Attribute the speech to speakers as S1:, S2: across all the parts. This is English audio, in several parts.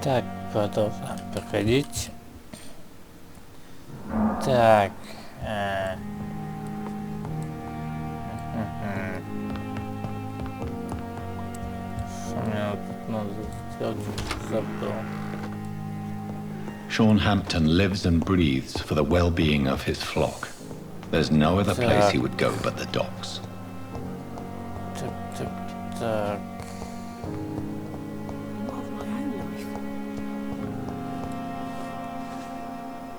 S1: Так, продолжаем проходить. Так. Что мне тут надо сделать? Забыл.
S2: Sean Hampton lives and breathes for the well-being of his flock. There's no other place he would go but the docks.
S1: Так.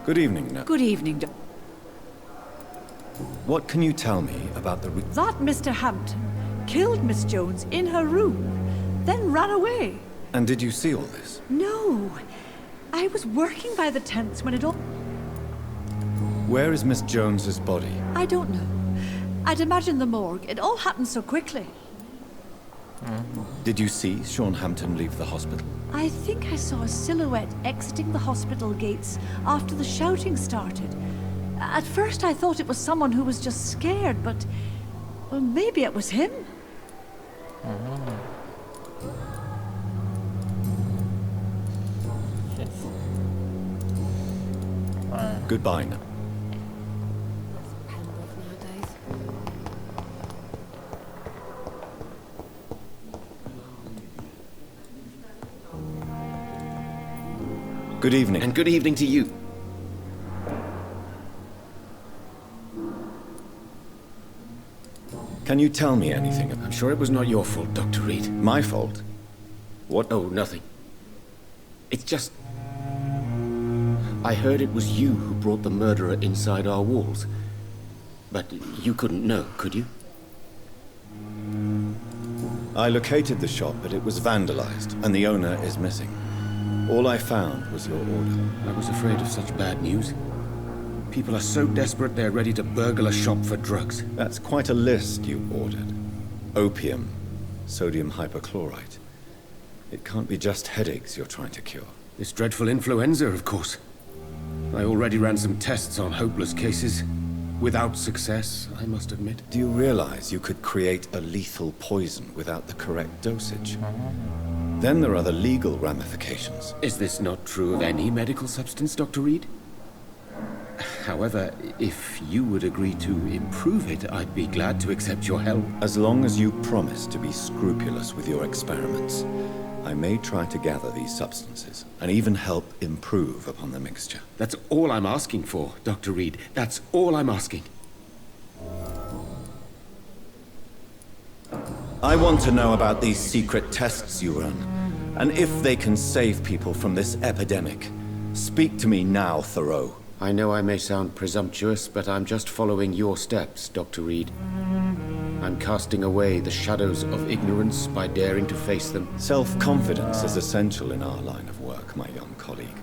S3: Good evening, Nat.
S4: Good evening,
S3: What can you tell me about the...
S4: That Mr. Hampton killed Miss Jones in her room, then ran away.
S3: And did you see all this?
S4: No. I was working by the tents when it all...
S3: Where is Miss Jones's body?
S4: I don't know. I'd imagine the morgue. It all happened so quickly.
S3: Did you see Sean Hampton leave the hospital?
S4: I think I saw a silhouette exiting the hospital gates after the shouting started. At first I thought it was someone who was just scared, but... well, maybe it was him.
S3: Goodbye now. Good evening.
S5: And good evening to you.
S3: Can you tell me anything about...
S5: I'm sure it was not your fault, Dr. Reed.
S3: My fault? What?
S5: Oh, nothing. It's just... I heard it was you who brought the murderer inside our walls. But you couldn't know, could you?
S3: I located the shop, but it was vandalized, and the owner is missing. All I found was your order.
S5: I was afraid of such bad news. People are so desperate they're ready to burgle a shop for drugs.
S3: That's quite a list you ordered. Opium, sodium hypochlorite. It can't be just headaches you're trying to cure.
S5: This dreadful influenza, of course. I already ran some tests on hopeless cases. Without success, I must admit.
S3: Do you realize you could create a lethal poison without the correct dosage? Then there are the legal ramifications.
S5: Is this not true of any medical substance, Dr. Reed? However, if you would agree to improve it, I'd be glad to accept your help.
S3: As long as you promise to be scrupulous with your experiments, I may try to gather these substances, and even help improve upon the mixture.
S5: That's all I'm asking for, Dr. Reed. That's all I'm asking.
S3: I want to know about these secret tests you run, and if they can save people from this epidemic. Speak to me now, Thoreau.
S5: I know I may sound presumptuous, but I'm just following your steps, Dr. Reed. I'm casting away the shadows of ignorance by daring to face them.
S3: Self-confidence is essential in our line of work, my young colleague,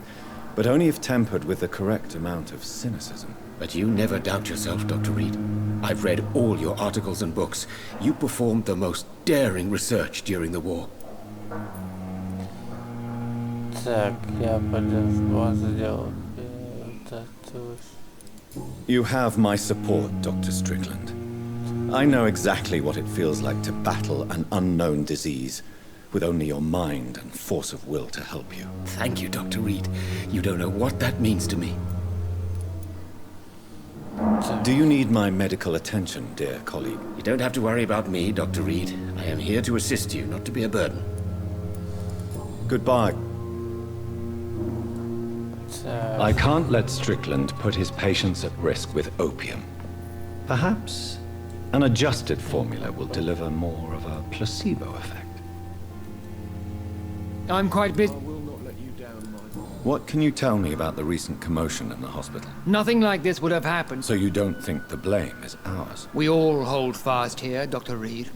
S3: but only if tempered with the correct amount of cynicism.
S5: But you never doubt yourself, Dr. Reed. I've read all your articles and books. You performed the most daring research during the war.
S1: Так, я подожду, сделал.
S3: You have my support, Dr. Strickland. I know exactly what it feels like to battle an unknown disease with only your mind and force of will to help you.
S5: Thank you, Dr. Reed. You don't know what that means to me.
S3: Do you need my medical attention, dear colleague?
S5: You don't have to worry about me, Dr. Reed. I am here to assist you, not to be a burden.
S3: Goodbye. I can't let Strickland put his patients at risk with opium. Perhaps an adjusted formula will deliver more of a placebo effect.
S6: I'm quite busy.
S3: What can you tell me about the recent commotion in the hospital?
S6: Nothing like this would have happened.
S3: So you don't think the blame is ours?
S6: We all hold fast here, Dr. Reed.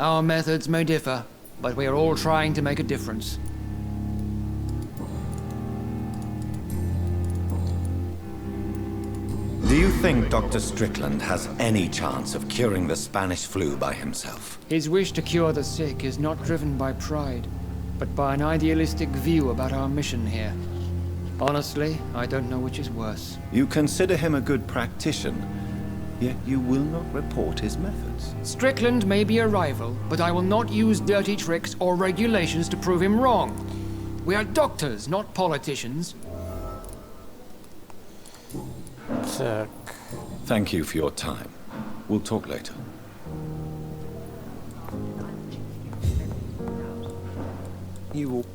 S6: Our methods may differ, but we are all trying to make a difference.
S3: Do you think Dr. Strickland has any chance of curing the Spanish flu by himself?
S6: His wish to cure the sick is not driven by pride, but by an idealistic view about our mission here. Honestly, I don't know which is worse.
S3: You consider him a good practitioner, yet you will not report his methods.
S6: Strickland may be a rival, but I will not use dirty tricks or regulations to prove him wrong. We are doctors, not politicians.
S1: Так.
S3: Thank you for your time. We'll talk later.
S7: You will...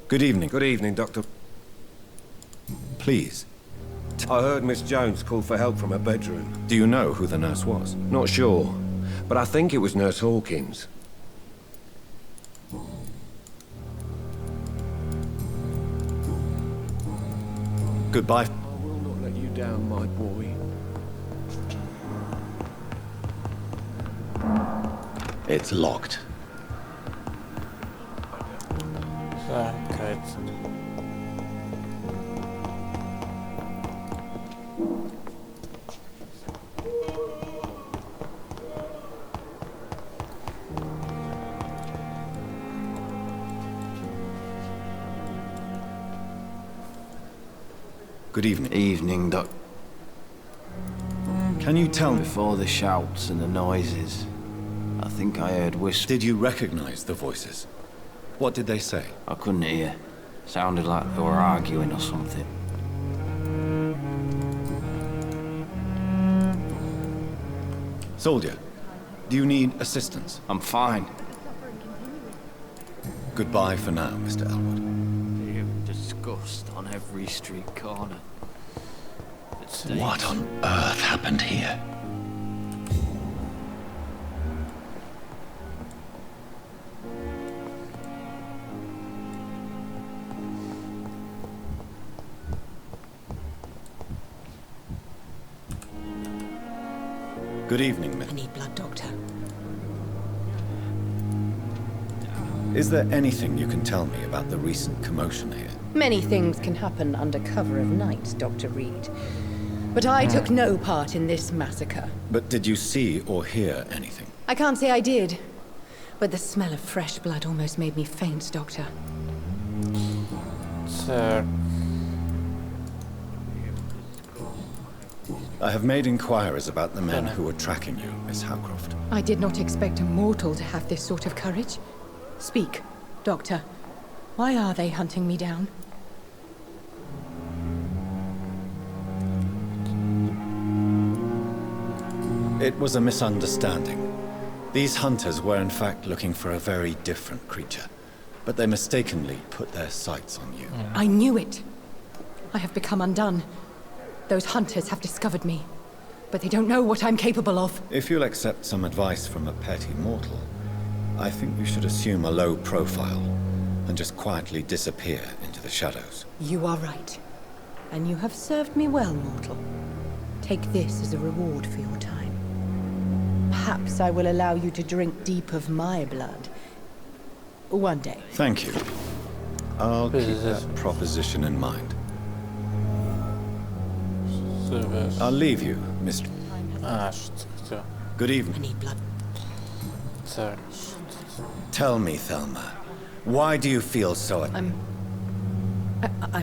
S3: Good evening.
S7: Good evening, Doctor.
S3: Please,
S7: I heard Miss Jones call for help from her bedroom.
S3: do you know who the nurse was?
S7: Not sure, but I think it was Nurse Hawkins.
S3: Goodbye.
S7: I will not let you down, my boy.
S3: It's locked.
S1: Закрыть.
S3: Good evening.
S8: Evening, Doc.
S3: Can you tell me,
S8: Before the shouts and the noises, I think I heard whispers.
S3: did you recognize the voices? What did they say?
S8: I couldn't hear. Sounded like they were arguing or something.
S3: Soldier, do you need assistance?
S8: I'm fine.
S3: Goodbye for now, Mr. Elwood.
S8: Disgust on every street corner.
S2: What on earth happened here?
S3: Good evening, Miss.
S9: I need blood, Doctor.
S3: Is there anything you can tell me about the recent commotion here?
S9: Many things can happen under cover of night, Dr. Reed. But I took no part in this massacre.
S3: But did you see or hear anything?
S9: I can't say I did. But the smell of fresh blood almost made me faint, Doctor.
S1: Так.
S3: I have made inquiries about the men who were tracking you, Miss Howcroft.
S9: I did not expect a mortal to have this sort of courage. Speak, Doctor. Why are they hunting me down?
S3: It was a misunderstanding. These hunters were in fact looking for a very different creature, but they mistakenly put their sights on you.
S9: I knew it. I have become undone. Those hunters have discovered me, but they don't know what I'm capable of.
S3: If you'll accept some advice from a petty mortal, I think you should assume a low profile and just quietly disappear into the shadows.
S9: You are right. And you have served me well, mortal. Take this as a reward for your time. Perhaps I will allow you to drink deep of my blood. One day.
S3: Thank you. I'll keep that proposition in mind. I'll leave you, Mr.
S1: А, что?
S3: Good
S9: I
S3: evening.
S9: need blood.
S1: Так.
S3: Tell me, Thelma, why do you feel so...
S9: I'm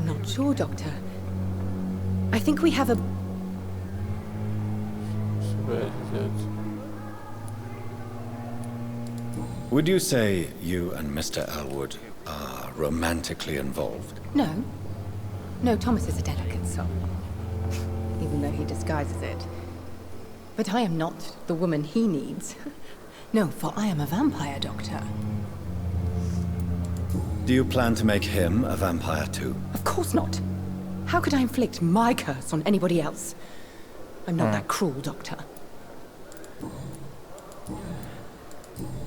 S9: not sure, Doctor. I think we have a...
S1: Что идет?
S3: Would you say you and Mr. Elwood are romantically involved?
S9: No. No, Thomas is a delicate soul. Even though he disguises it. But I am not the woman he needs. No, for I am a vampire, Doctor.
S3: Do you plan to make him a vampire too?
S9: Of course not. How could I inflict my curse on anybody else? I'm not that cruel, Doctor.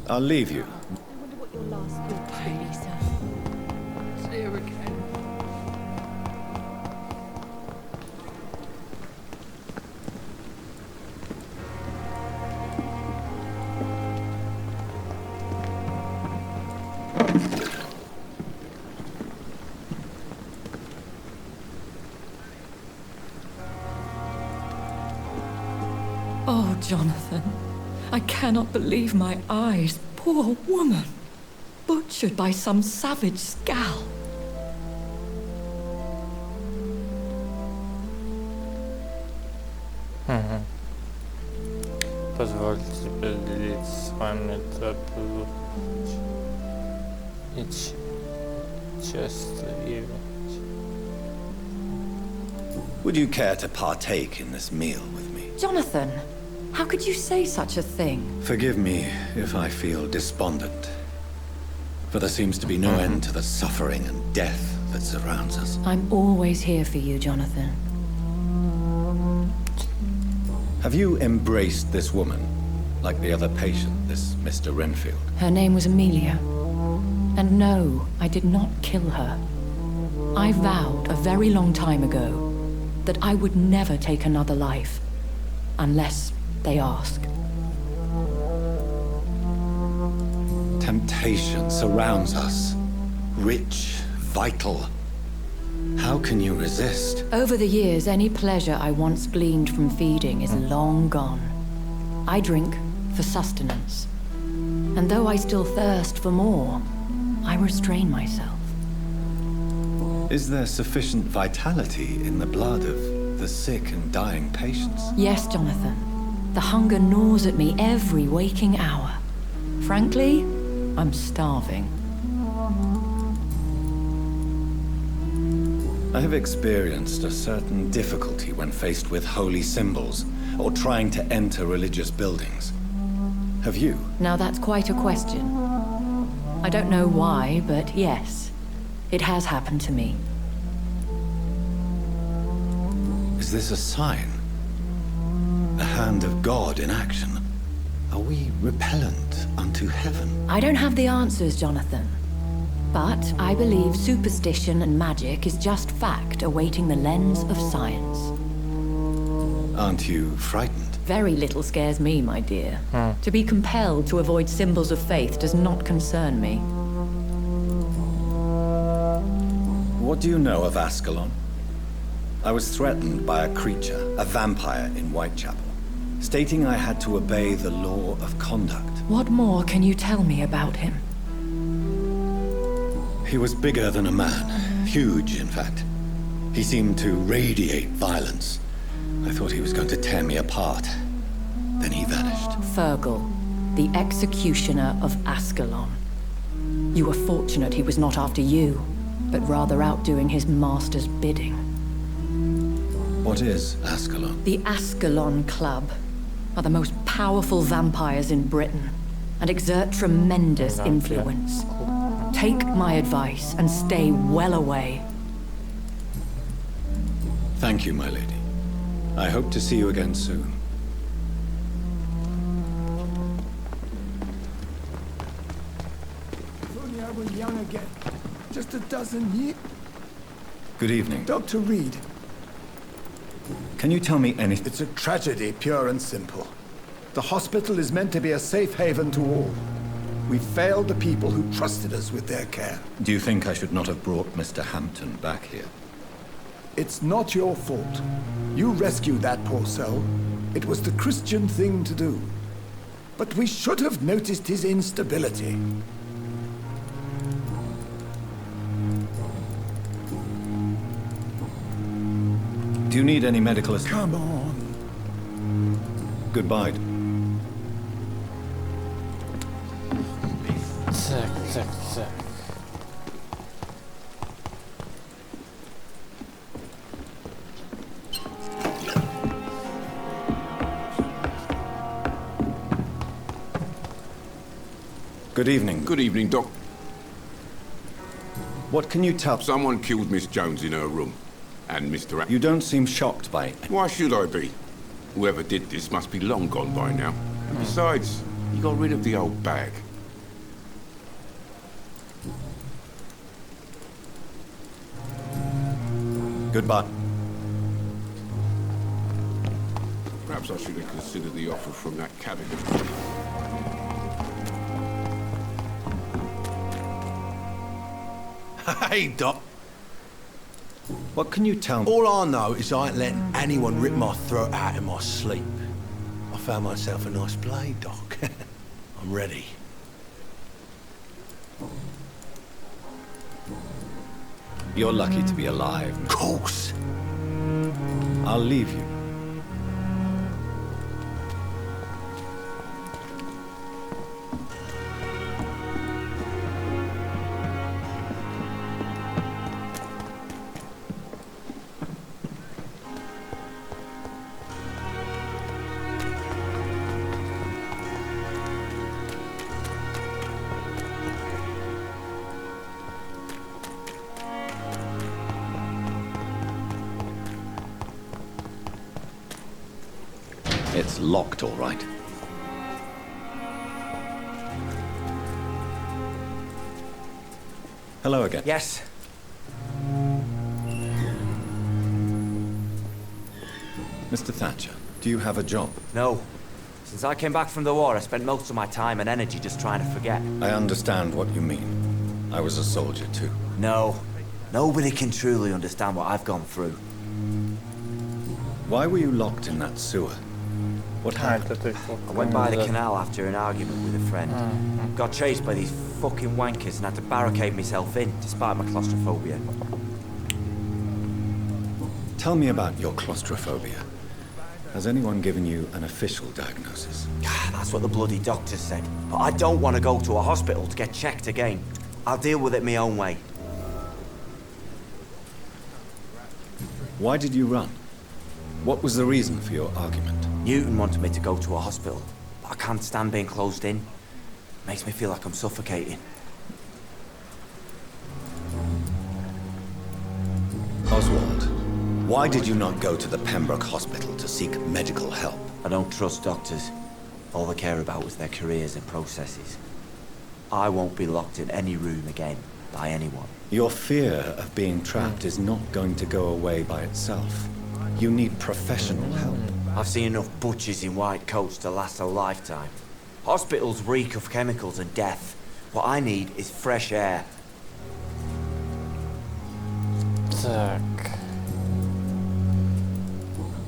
S3: I'll leave you.
S9: I wonder what your last thoughts would be, sir.
S6: It's here again.
S10: Oh, Jonathan, I cannot believe my eyes. Poor woman, butchered by some savage scowl.
S1: Позвольте поделиться с вами трапезу. Счастливить.
S3: Would you care to partake in this meal with me?
S10: Jonathan, how could you say such a thing?
S3: Forgive me if I feel despondent, for there seems to be no end to the suffering and death that surrounds us.
S10: I'm always here for you, Jonathan.
S3: Have you embraced this woman, like the other patient, this Mr. Renfield?
S10: Her name was Amelia. And no, I did not kill her. I vowed a very long time ago that I would never take another life, unless they ask.
S3: Temptation surrounds us. Rich, vital. How can you resist?
S10: Over the years, any pleasure I once gleaned from feeding is long gone. I drink for sustenance. And though I still thirst for more, I restrain myself.
S3: Is there sufficient vitality in the blood of the sick and dying patients?
S10: Yes, Jonathan. The hunger gnaws at me every waking hour. Frankly, I'm starving.
S3: I have experienced a certain difficulty when faced with holy symbols or trying to enter religious buildings. Have you?
S10: Now that's quite a question. I don't know why, but yes, it has happened to me.
S3: Is this a sign? The hand of God in action? Are we repellent unto heaven?
S10: I don't have the answers, Jonathan. But I believe superstition and magic is just fact awaiting the lens of science.
S3: Aren't you frightened?
S10: Very little scares me, my dear. To be compelled to avoid symbols of faith does not concern me.
S3: What do you know of Ascalon? I was threatened by a creature, a vampire in Whitechapel, stating I had to obey the law of conduct.
S10: What more can you tell me about him?
S3: He was bigger than a man. Huge, in fact. He seemed to radiate violence. I thought he was going to tear me apart. Then he vanished.
S10: Fergal, the executioner of Ascalon. You were fortunate he was not after you, but rather out doing his master's bidding.
S3: What is Ascalon?
S10: The Ascalon Club are the most powerful vampires in Britain and exert tremendous influence. Take my advice and stay well away.
S3: Thank you, my lady. I hope to see you again soon.
S11: If only I were young again. Just a dozen years.
S3: Good evening.
S11: Dr. Reed.
S3: Can you tell me anything?
S11: It's a tragedy, pure and simple. The hospital is meant to be a safe haven to all. We failed the people who trusted us with their care.
S3: Do you think I should not have brought Mr. Hampton back here?
S11: It's not your fault. You rescued that poor soul. It was the Christian thing to do. But we should have noticed his instability.
S3: Do you need any medical assistance?
S11: Come on.
S3: Goodbye.
S1: Так.
S3: Good evening.
S12: Good evening, Doc.
S3: What can you tell?
S12: Someone killed Miss Jones in her room. And Mr.
S3: You don't seem shocked by it.
S12: Why should I be? Whoever did this must be long gone by now. And besides, he got rid of the old bag.
S3: Goodbye.
S12: Perhaps I should have considered the offer from that cabinet.
S8: Hey, Doc.
S3: What can you tell me?
S8: All I know is I ain't letting anyone rip my throat out in my sleep. I found myself a nice blade, Doc. I'm ready.
S3: You're lucky to be alive.
S8: Of course.
S3: I'll leave you. It's locked, all right. Hello again.
S13: Yes.
S3: Mr. Thatcher, do you have a job?
S13: No. Since I came back from the war, I spent most of my time and energy just trying to forget.
S3: I understand what you mean. I was a soldier too.
S13: No. Nobody can truly understand what I've gone through.
S3: Why were you locked in that sewer? What happened?
S13: I went by the canal after an argument with a friend. Got chased by these fucking wankers and had to barricade myself in, despite my claustrophobia.
S3: Tell me about your claustrophobia. Has anyone given you an official diagnosis?
S13: That's what the bloody doctor said. But I don't want to go to a hospital to get checked again. I'll deal with it my own way.
S3: Why did you run? What was the reason for your argument?
S13: Newton wanted me to go to a hospital, but I can't stand being closed in. Makes me feel like I'm suffocating.
S3: Oswald, why did you not go to the Pembroke Hospital to seek medical help?
S13: I don't trust doctors. All they care about is their careers and processes. I won't be locked in any room again by anyone.
S3: Your fear of being trapped is not going to go away by itself. You need professional help.
S13: I've seen enough butchers in white coats to last a lifetime. Hospitals reek of chemicals and death. What I need is fresh air.
S1: Так.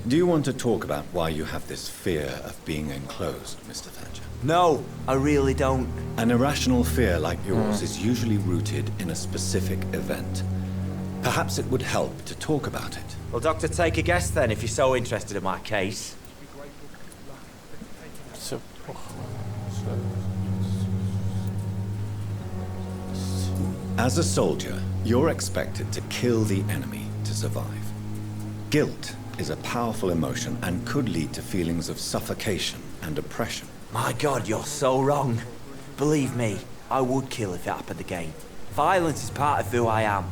S3: Do you want to talk about why you have this fear of being enclosed, Mr. Thatcher?
S13: No, I really don't.
S3: An irrational fear like yours is usually rooted in a specific event. Perhaps it would help to talk about it.
S13: Well, Doctor, take a guess then, if you're so interested in my case.
S1: Все плохо.
S3: As a soldier, you're expected to kill the enemy to survive. Guilt is a powerful emotion and could lead to feelings of suffocation and oppression.
S13: My God, you're so wrong. Believe me, I would kill if it happened again. Violence is part of who I am.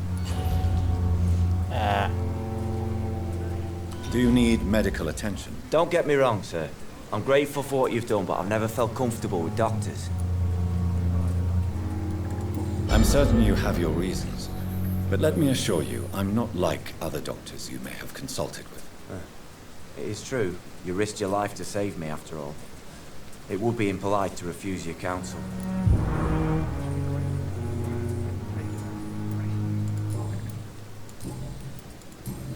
S3: Do you need medical attention?
S13: Don't get me wrong, sir. I'm grateful for what you've done, but I've never felt comfortable with doctors.
S3: I'm certain you have your reasons, but let me assure you, I'm not like other doctors you may have consulted with.
S13: It is true. You risked your life to save me, after all. It would be impolite to refuse your counsel.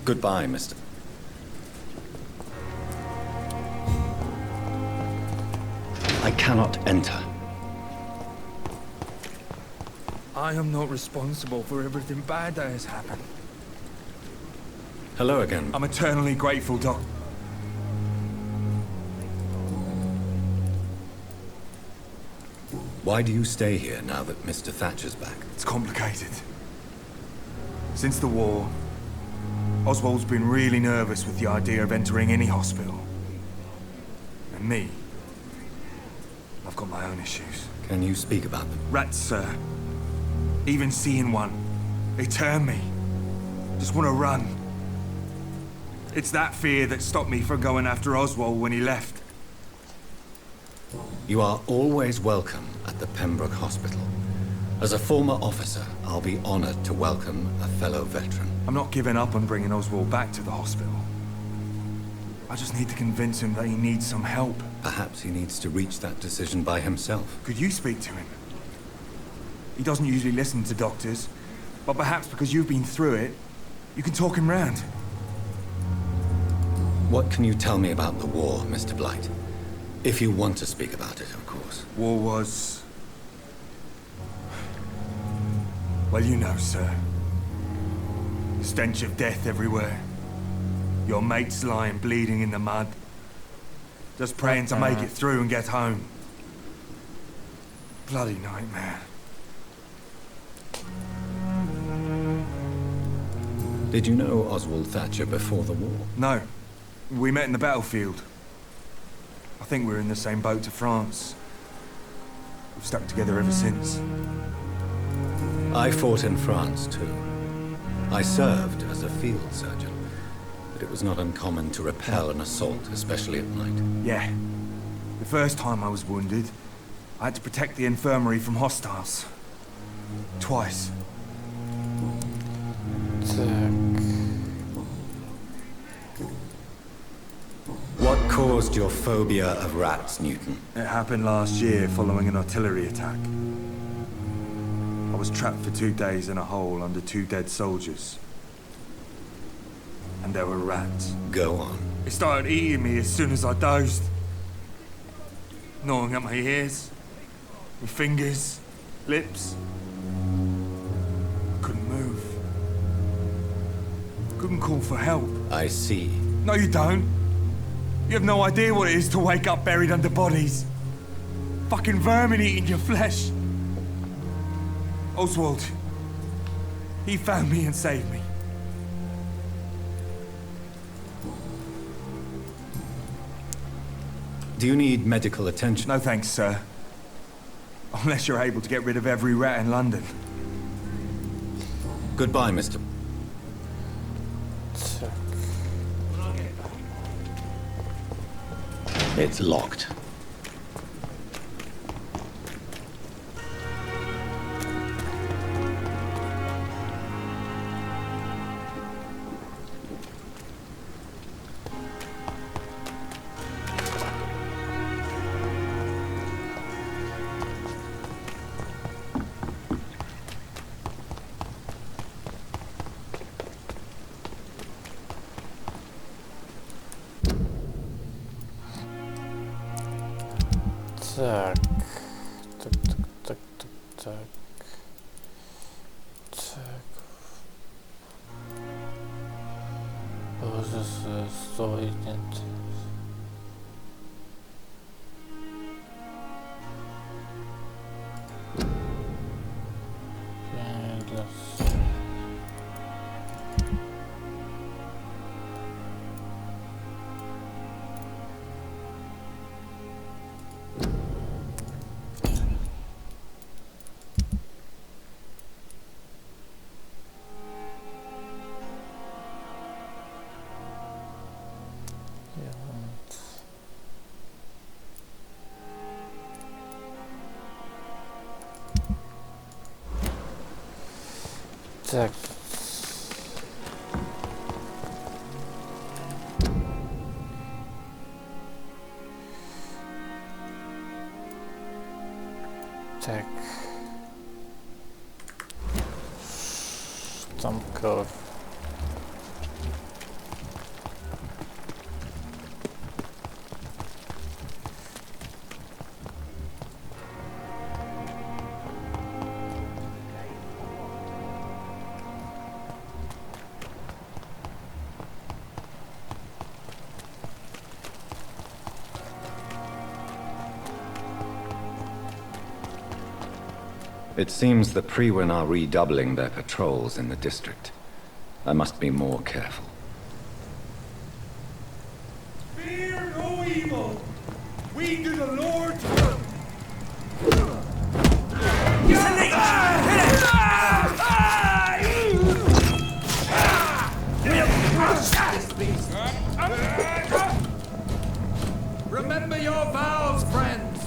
S3: Goodbye, Mr. I cannot enter.
S14: I am not responsible for everything bad that has happened.
S3: Hello again.
S14: I'm eternally grateful, Doc.
S3: Why do you stay here now that Mr. Thatcher's back?
S14: It's complicated. Since the war, Oswald's been really nervous with the idea of entering any hospital. And me, I've got my own issues.
S3: Can you speak about them?
S14: Rats, sir. Even seeing one, they turn me. Just want to run. It's that fear that stopped me from going after Oswald when he left.
S3: You are always welcome at the Pembroke Hospital. As a former officer, I'll be honored to welcome a fellow veteran.
S14: I'm not giving up on bringing Oswald back to the hospital. I just need to convince him that he needs some help.
S3: Perhaps he needs to reach that decision by himself.
S14: Could you speak to him? He doesn't usually listen to doctors, but perhaps because you've been through it, you can talk him round.
S3: What can you tell me about the war, Mr. Blight? If you want to speak about it, of course.
S14: War was... well, you know, sir. The stench of death everywhere. Your mates lying bleeding in the mud. Just praying to make it through and get home. Bloody nightmare.
S3: Did you know Oswald Thatcher before the war?
S14: No. We met in the battlefield. I think we're in the same boat to France. We've stuck together ever since.
S3: I fought in France, too. I served as a field surgeon. it was not uncommon to repel an assault, especially at night.
S14: Yeah. The first time I was wounded, I had to protect the infirmary from hostiles. Twice.
S3: What caused your phobia of rats, Newton?
S14: It happened last year following an artillery attack. I was trapped for 2 days in a hole under 2 dead soldiers. And there were rats.
S3: Go on.
S14: They started eating me as soon as I dozed. Gnawing at my ears, my fingers, lips. Couldn't move. Couldn't call for help.
S3: I see.
S14: No, you don't. You have no idea what it is to wake up buried under bodies. Fucking vermin eating your flesh. Oswald, he found me and saved me.
S3: Do you need medical attention?
S14: No thanks, sir. Unless you're able to get rid of every rat in London.
S3: Goodbye, Mr. It's locked.
S1: Так. Стоит, нет. Так. Так. Там кровь.
S3: It seems the Priwen are redoubling their patrols in the district. I must be more careful.
S15: Fear no evil. We do the Lord's will. Remember your vows, friends.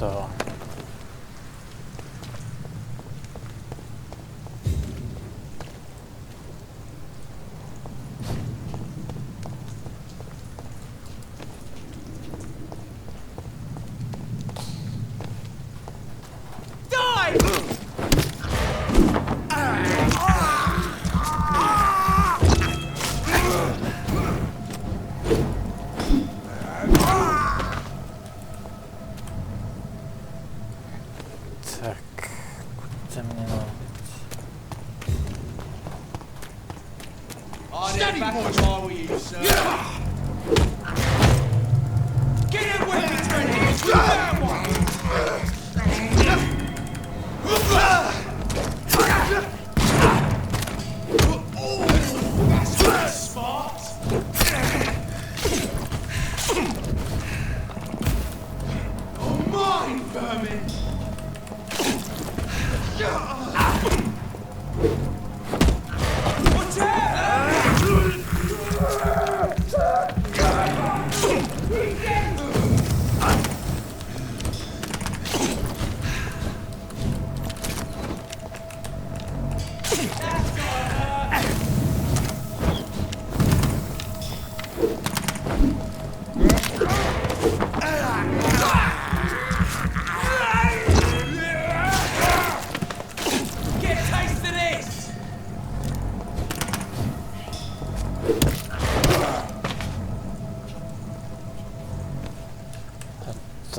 S1: Это...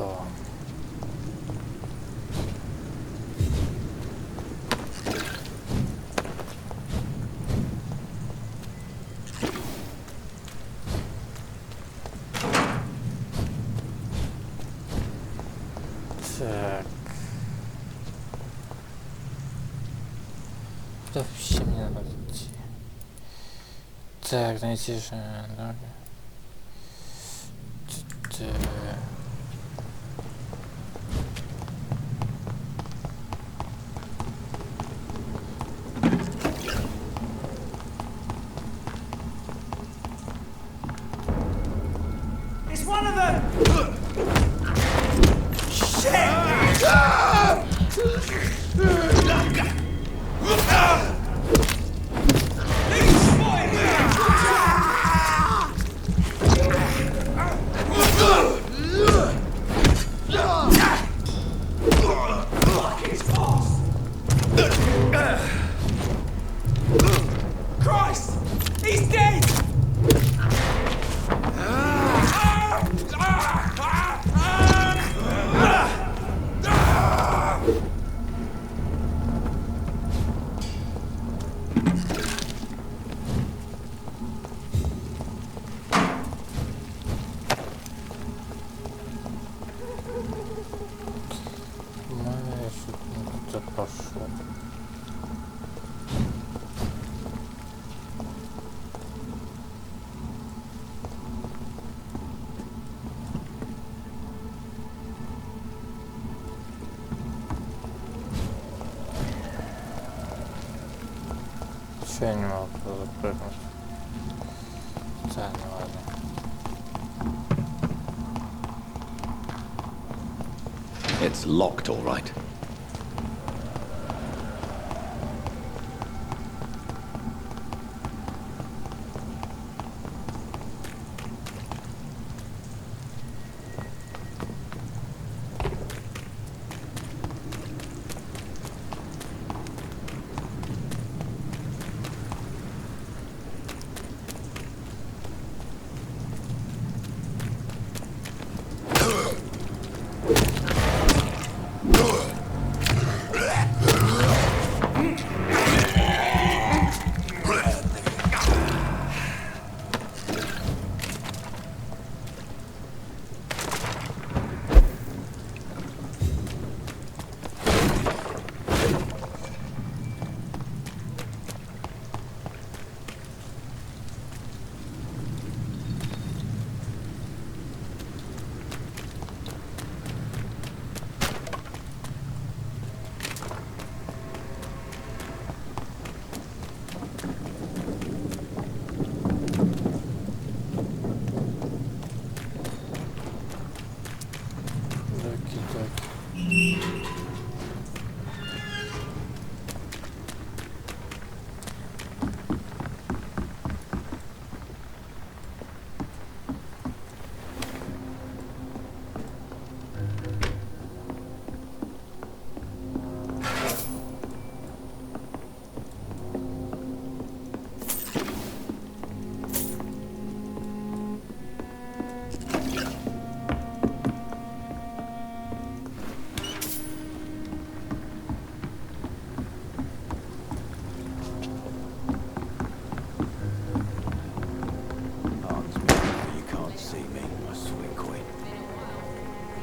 S1: что? Так. Куда вообще мне надо идти? Так, найти же. Да.
S15: It's one of them! Christ! He's dead!
S1: Я не могу запрыгнуть. Да, ну ладно.
S3: It's locked, all right.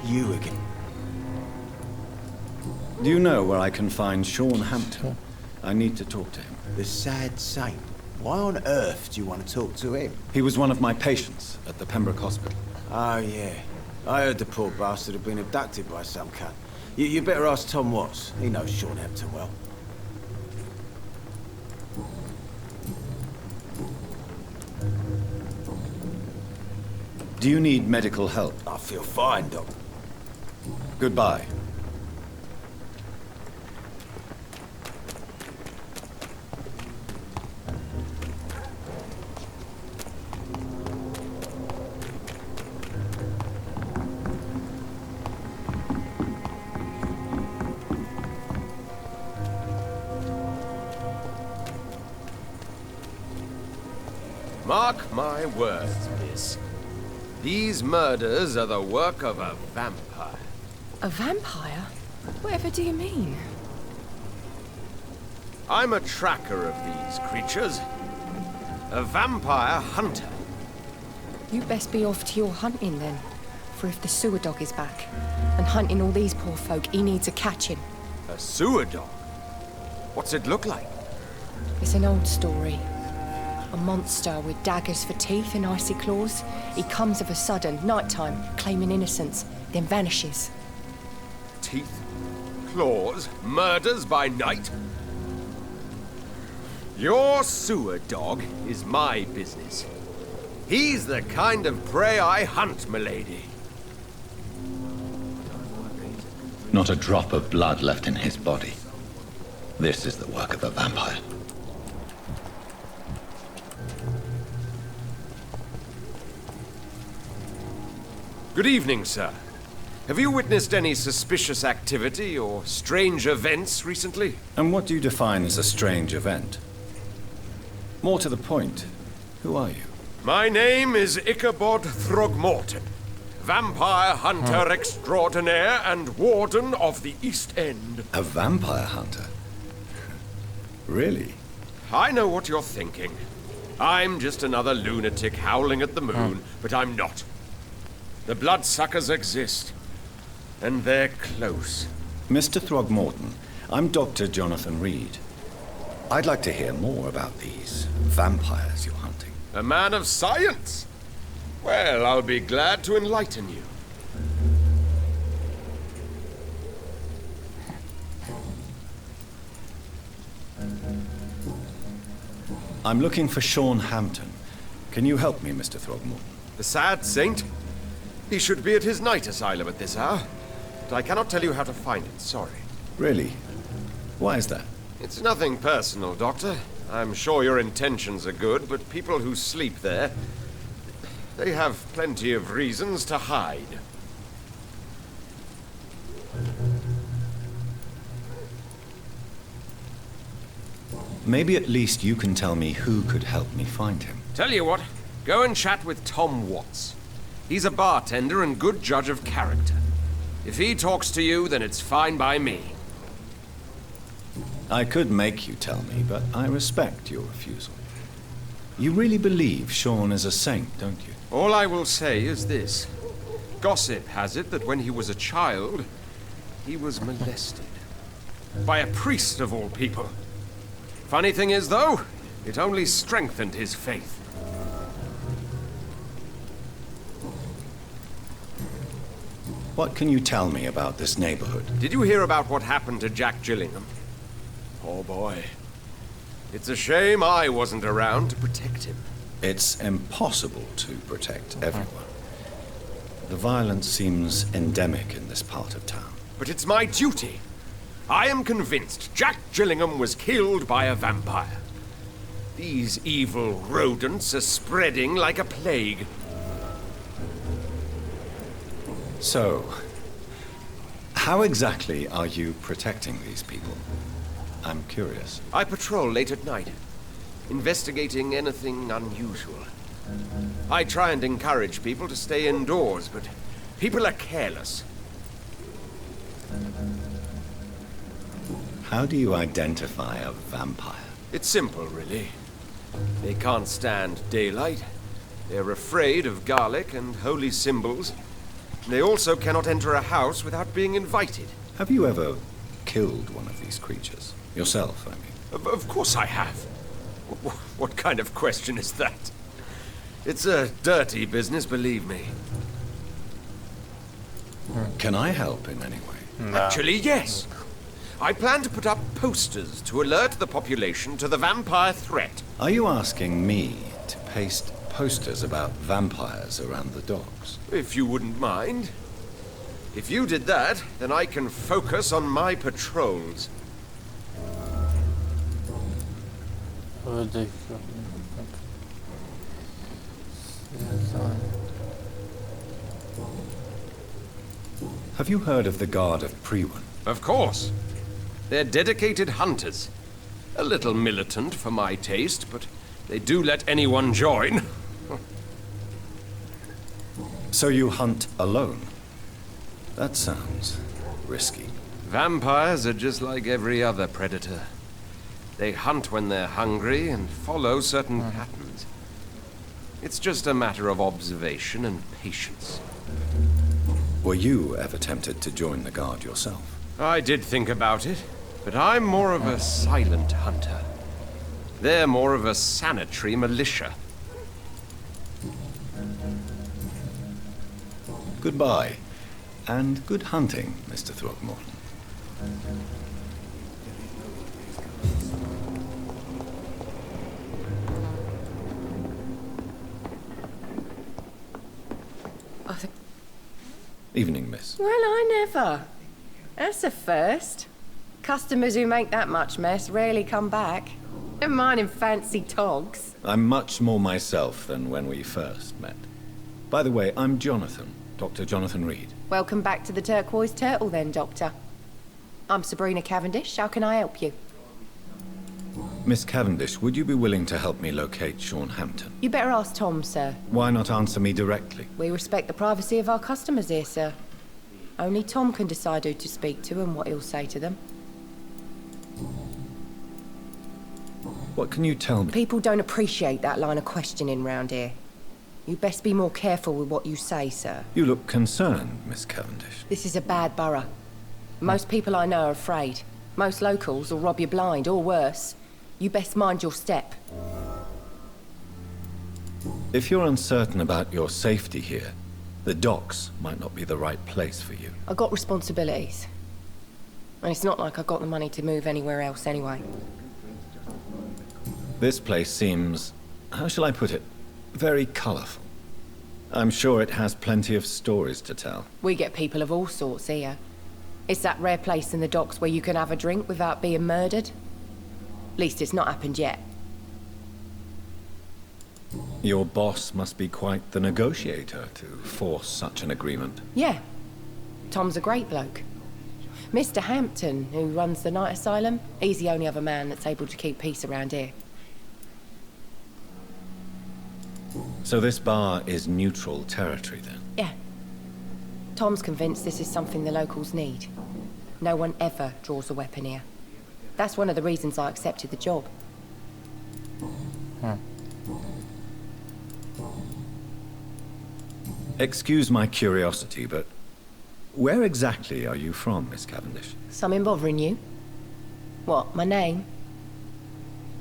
S8: You again.
S3: Do you know where I can find Sean Hampton? I need to talk to him.
S8: The sad saint. Why on earth do you want to talk to him?
S3: He was one of my patients at the Pembroke Hospital.
S8: Oh, yeah. I heard the poor bastard had been abducted by some cunt. You better ask Tom Watts. He knows Sean Hampton well.
S3: Do you need medical help?
S8: I feel fine, Doc.
S3: Goodbye.
S7: Mark my words.
S16: These murders are the work of a vampire.
S17: A vampire? Whatever do you mean?
S16: I'm a tracker of these creatures. A vampire hunter.
S17: You best be off to your hunting then. For if the sewer dog is back and hunting all these poor folk, he needs a catching.
S16: A sewer dog? What's it look like?
S17: It's an old story. A monster with daggers for teeth and icy claws. He comes of a sudden, nighttime, claiming innocence, then vanishes.
S16: Teeth, claws, murders by night? Your sewer dog is my business. He's the kind of prey I hunt, milady.
S2: Not a drop of blood left in his body. This is the work of a vampire.
S16: Good evening, sir. Have you witnessed any suspicious activity or strange events recently?
S3: And what do you define as a strange event? More to the point, who are you?
S16: My name is Ichabod Throgmorton, vampire hunter extraordinaire and warden of the East-End.
S3: A vampire hunter? Really?
S16: I know what you're thinking. I'm just another lunatic howling at the moon, but I'm not. The bloodsuckers exist, and they're close.
S3: Mr. Throgmorton, I'm Dr. Jonathan Reed. I'd like to hear more about these vampires you're hunting.
S16: A man of science? Well, I'll be glad to enlighten you.
S3: I'm looking for Sean Hampton. Can you help me, Mr. Throgmorton?
S16: The sad saint? He should be at his night asylum at this hour. But I cannot tell you how to find it, sorry.
S3: Really? Why is that?
S16: It's nothing personal, Doctor. I'm sure your intentions are good, but people who sleep there, they have plenty of reasons to hide.
S3: Maybe at least you can tell me who could help me find him.
S16: Tell you what, go and chat with Tom Watts. He's a bartender and good judge of character. If he talks to you, then it's fine by me.
S3: I could make you tell me, but I respect your refusal. You really believe Sean is a saint, don't you?
S16: All I will say is this. Gossip has it that when he was a child, he was molested. By a priest of all people. Funny thing is, though, it only strengthened his faith.
S3: What can you tell me about this neighborhood?
S16: Did you hear about what happened to Jack Gillingham? Oh boy. It's a shame I wasn't around to protect him.
S3: It's impossible to protect everyone. The violence seems endemic in this part of town.
S16: But it's my duty. I am convinced Jack Gillingham was killed by a vampire. These evil rodents are spreading like a plague.
S3: So, how exactly are you protecting these people? I'm curious.
S16: I patrol late at night, investigating anything unusual. I try and encourage people to stay indoors, but people are careless.
S3: How do you identify a vampire?
S16: It's simple, really. They can't stand daylight. They're afraid of garlic and holy symbols. They also cannot enter a house without being invited.
S3: Have you ever killed one of these creatures? Yourself, I mean.
S16: Of course I have. What kind of question is that? It's a dirty business, believe me.
S3: Can I help in any way?
S1: No.
S16: Actually, yes. I plan to put up posters to alert the population to the vampire threat.
S3: Are you asking me to paste posters about vampires around the docks?
S16: If you wouldn't mind. If you did that, then I can focus on my patrols.
S3: Have you heard of the Guard of Prewan?
S16: Of course. They're dedicated hunters. A little militant for my taste, but they do let anyone join.
S3: So you hunt alone? That sounds risky.
S16: Vampires are just like every other predator. They hunt when they're hungry and follow certain patterns. It's just a matter of observation and patience.
S3: Were you ever tempted to join the Guard yourself?
S16: I did think about it, but I'm more of a silent hunter. They're more of a sanitary militia.
S3: Goodbye, and good hunting, Mr. Throckmorton. Evening, miss.
S17: Well, I never. That's a first. Customers who make that much mess rarely come back. Never mind in fancy togs.
S3: I'm much more myself than when we first met. By the way, I'm Jonathan, Dr. Jonathan Reed.
S17: Welcome back to the Turquoise Turtle then, Doctor. I'm Sabrina Cavendish. How can I help you?
S3: Miss Cavendish, would you be willing to help me locate Sean Hampton?
S17: You better ask Tom, sir.
S3: Why not answer me directly?
S17: We respect the privacy of our customers here, sir. Only Tom can decide who to speak to and what he'll say to them.
S3: What can you tell me?
S17: People don't appreciate that line of questioning round here. You best be more careful with what you say, sir.
S3: You look concerned, Miss Cavendish.
S17: This is a bad borough. Most people I know are afraid. Most locals will rob you blind, or worse. You best mind your step.
S3: If you're uncertain about your safety here, the docks might not be the right place for you.
S17: I got responsibilities. And it's not like I got the money to move anywhere else anyway.
S3: This place seems, how shall I put it, very colorful. I'm sure it has plenty of stories to tell.
S17: We get people of all sorts here. It's that rare place in the docks where you can have a drink without being murdered. At least it's not happened yet.
S3: Your boss must be quite the negotiator to force such an agreement.
S17: Yeah. Tom's a great bloke. Mr. Hampton, who runs the night asylum, he's the only other man that's able to keep peace around here.
S3: So this bar is neutral territory, then?
S17: Yeah. Tom's convinced this is something the locals need. No one ever draws a weapon here. That's one of the reasons I accepted the job.
S3: Excuse my curiosity, but where exactly are you from, Miss Cavendish?
S17: Something bothering you? What, my name?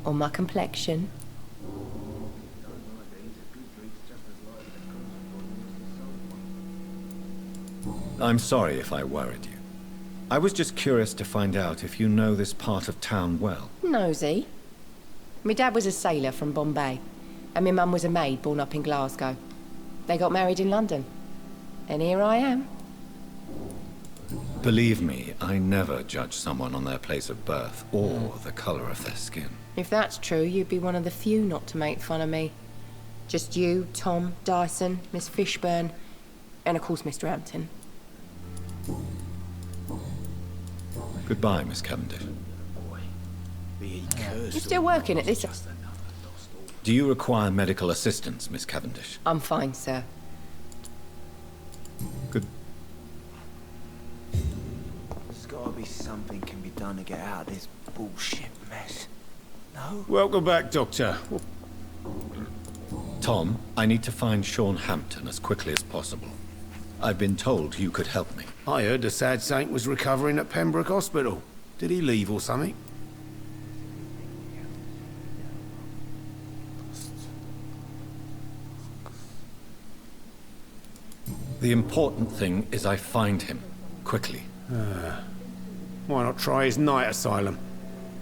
S17: Or my complexion?
S3: I'm sorry if I worried you. I was just curious to find out if you know this part of town well.
S17: Nosy. My dad was a sailor from Bombay, and my mum was a maid born up in Glasgow. They got married in London. And here I am.
S3: Believe me, I never judge someone on their place of birth or the color of their skin.
S17: If that's true, you'd be one of the few not to make fun of me. Just you, Tom, Dyson, Miss Fishburne, and of course Mr. Hampton.
S3: Goodbye, Miss Cavendish.
S17: You're still working at this?
S3: Do you require medical assistance, Miss Cavendish?
S17: I'm fine, sir.
S3: Good.
S13: There's gotta be something can be done to get out of this bullshit mess. No?
S7: Welcome back, Doctor.
S3: Tom, I need to find Sean Hampton as quickly as possible. I've been told you could help me.
S7: I heard the sad saint was recovering at Pembroke Hospital. Did he leave or something?
S3: The important thing is I find him, quickly.
S7: Why not try his night asylum?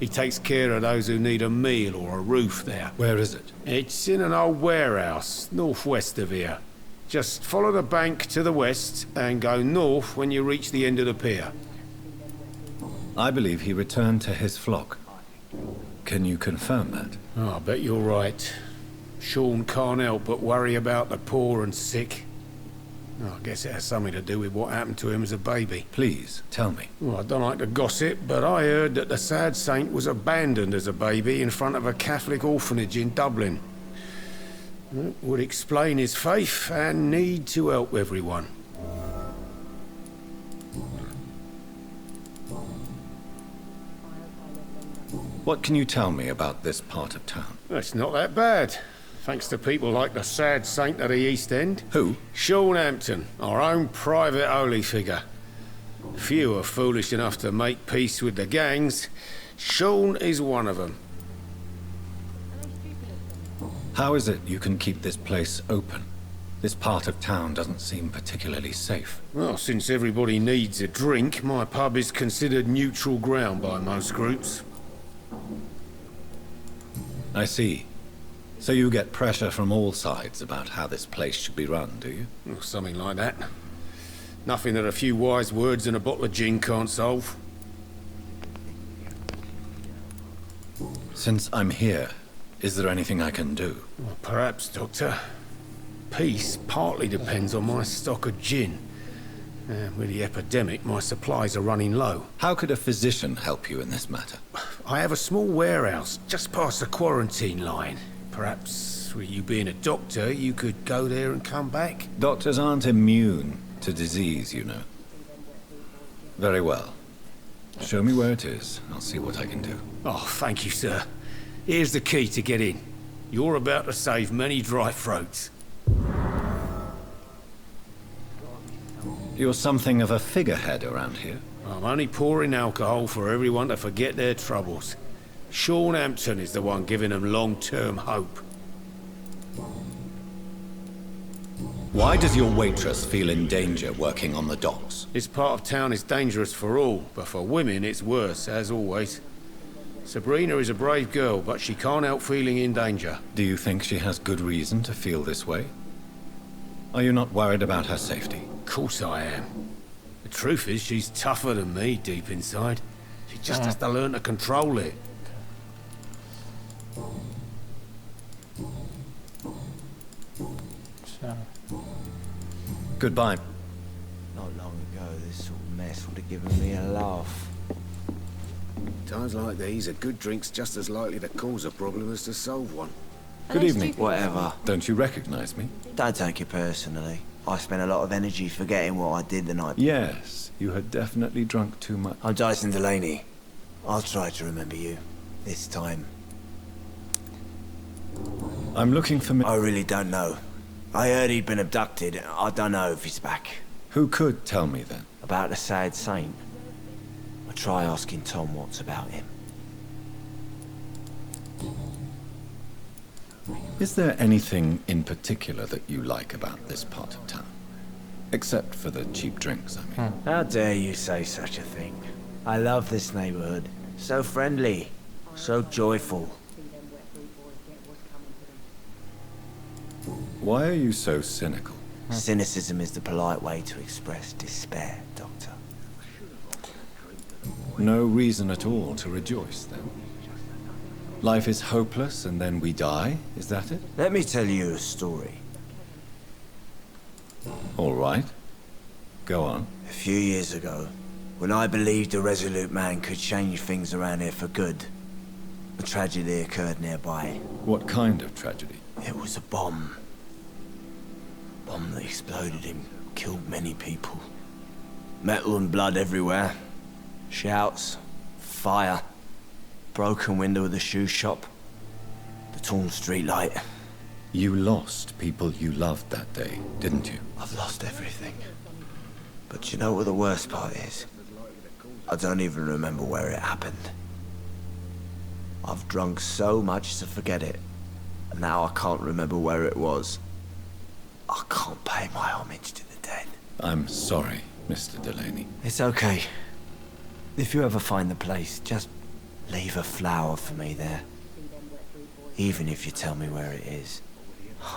S7: He takes care of those who need a meal or a roof there.
S3: Where is it?
S7: It's in an old warehouse, northwest of here. Just follow the bank to the west and go north when you reach the end of the pier.
S3: I believe he returned to his flock. Can you confirm that?
S7: Oh, I bet you're right. Sean can't help but worry about the poor and sick. Oh, I guess it has something to do with what happened to him as a baby.
S3: Please, tell me.
S7: Well, I don't like to gossip, but I heard that the sad saint was abandoned as a baby in front of a Catholic orphanage in Dublin. Would explain his faith and need to help everyone.
S3: What can you tell me about this part of town?
S7: It's not that bad. Thanks to people like the sad saint of the East End.
S3: Who?
S7: Sean Hampton, our own private holy figure. Few are foolish enough to make peace with the gangs. Sean is one of them.
S3: How is it you can keep this place open? This part of town doesn't seem particularly safe.
S7: Well, since everybody needs a drink, my pub is considered neutral ground by most groups.
S3: I see. So you get pressure from all sides about how this place should be run, do you?
S7: Well, something like that. Nothing that a few wise words and a bottle of gin can't solve.
S3: Since I'm here, is there anything I can do?
S7: Well, perhaps, Doctor. Peace partly depends on my stock of gin. With the epidemic, my supplies are running low.
S3: How could a physician help you in this matter?
S7: I have a small warehouse just past the quarantine line. Perhaps, with you being a doctor, you could go there and come back?
S3: Doctors aren't immune to disease, you know. Very well. Show me where it is. I'll see what I can do.
S7: Oh, thank you, sir. Here's the key to get in. You're about to save many dry throats.
S3: You're something of a figurehead around here.
S7: I'm only pouring alcohol for everyone to forget their troubles. Sean Hampton is the one giving them long-term hope.
S3: Why does your waitress feel in danger working on the docks?
S7: This part of town is dangerous for all, but for women it's worse, as always. Sabrina is a brave girl, but she can't help feeling in danger.
S3: Do you think she has good reason to feel this way? Are you not worried about her safety?
S7: Of course I am. The truth is, she's tougher than me deep inside. She just has to learn to control it.
S3: Goodbye.
S13: Not long ago, this sort of mess would have given me a laugh.
S16: Times like these, a good drink's just as likely to cause a problem as to solve one.
S3: Good evening.
S13: Whatever.
S3: Don't you recognize me?
S13: Don't take it personally. I spent a lot of energy forgetting what I did the night.
S3: Yes, you had definitely drunk too much.
S13: I'm Dyson Delaney. I'll try to remember you. This time.
S3: I'm looking for...
S13: I really don't know. I heard he'd been abducted. I don't know if he's back.
S3: Who could tell me then?
S13: About the sad saint. I'll try asking Tom what's about him.
S3: Is there anything in particular that you like about this part of town? Except for the cheap drinks, I mean.
S13: How dare you say such a thing? I love this neighborhood. So friendly. So joyful.
S3: Why are you so cynical?
S13: Cynicism is the polite way to express despair, Doctor.
S3: No reason at all to rejoice, then? Life is hopeless and then we die, is that it?
S13: Let me tell you a story.
S3: All right. Go on.
S13: A few years ago, when I believed a resolute man could change things around here for good, a tragedy occurred nearby.
S3: What kind of tragedy?
S13: It was a bomb. Bomb that exploded and killed many people. Metal and blood everywhere. Shouts, fire. Broken window of the shoe shop. The torn street light.
S3: You lost people you loved that day, didn't you?
S13: I've lost everything. But you know what the worst part is? I don't even remember where it happened. I've drunk so much to forget it. And now I can't remember where it was. I can't pay my homage to the dead.
S3: I'm sorry, Mr. Delaney.
S13: It's okay. If you ever find the place, just leave a flower for me there. Even if you tell me where it is.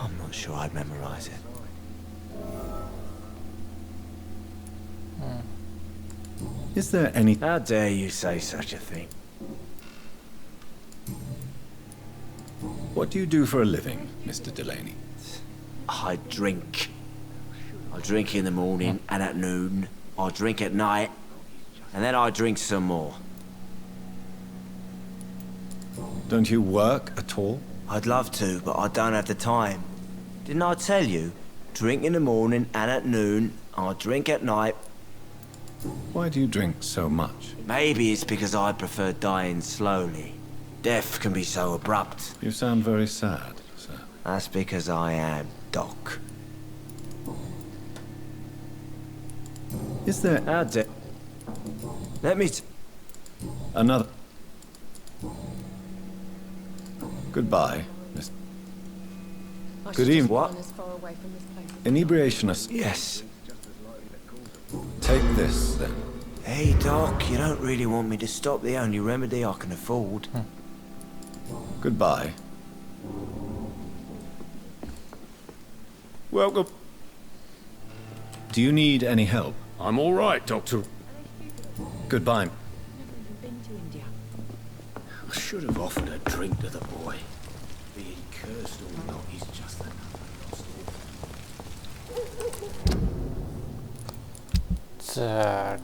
S13: I'm not sure I'd memorize it.
S3: Is there any...
S13: How dare you say such a thing?
S3: What do you do for a living, Mr. Delaney?
S13: I drink. I drink in the morning and at noon. I drink at night. And then I drink some more.
S3: Don't you work at all?
S13: I'd love to, but I don't have the time. Didn't I tell you? Drink in the morning and at noon. I drink at night.
S3: Why do you drink so much?
S13: Maybe it's because I prefer dying slowly. Death can be so abrupt.
S3: You sound very sad, sir.
S13: That's because I am, Doc.
S3: Is there...
S13: How's it? Let me...
S3: Another... Goodbye, Miss... Good evening.
S13: What?
S3: Inebriation is...
S13: Yes.
S3: Take this, then.
S13: Hey, Doc, you don't really want me to stop the only remedy I can afford.
S3: Goodbye. Welcome. Do you need any help?
S7: I'm all right, Doctor.
S3: Goodbye.
S5: I should have offered a drink to the boy. Be he cursed or not, he's just another lost
S1: Так.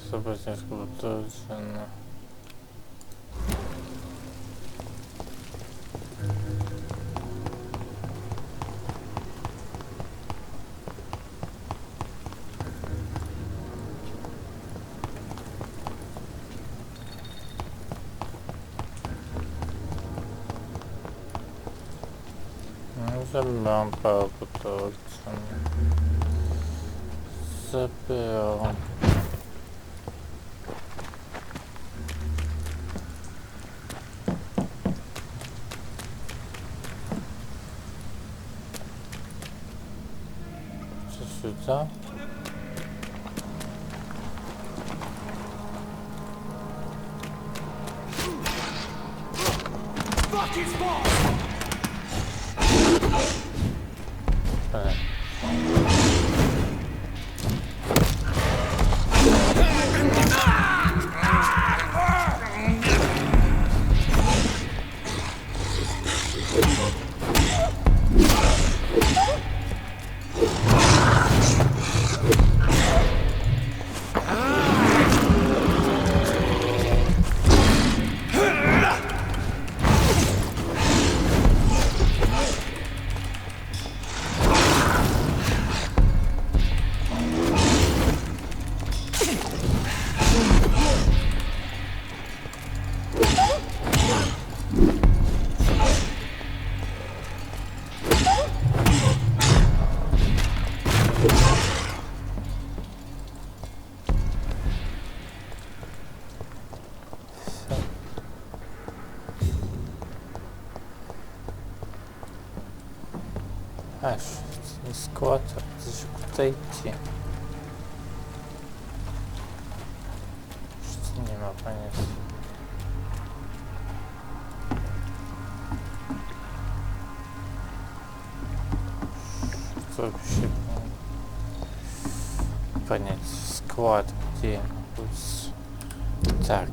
S1: Собрать несколько точно. Заберем пару точно. Заберем. Сюда. Аж не склад, это же куда идти? Что не могу понять. Что вообще понять? Склад где находится? Так.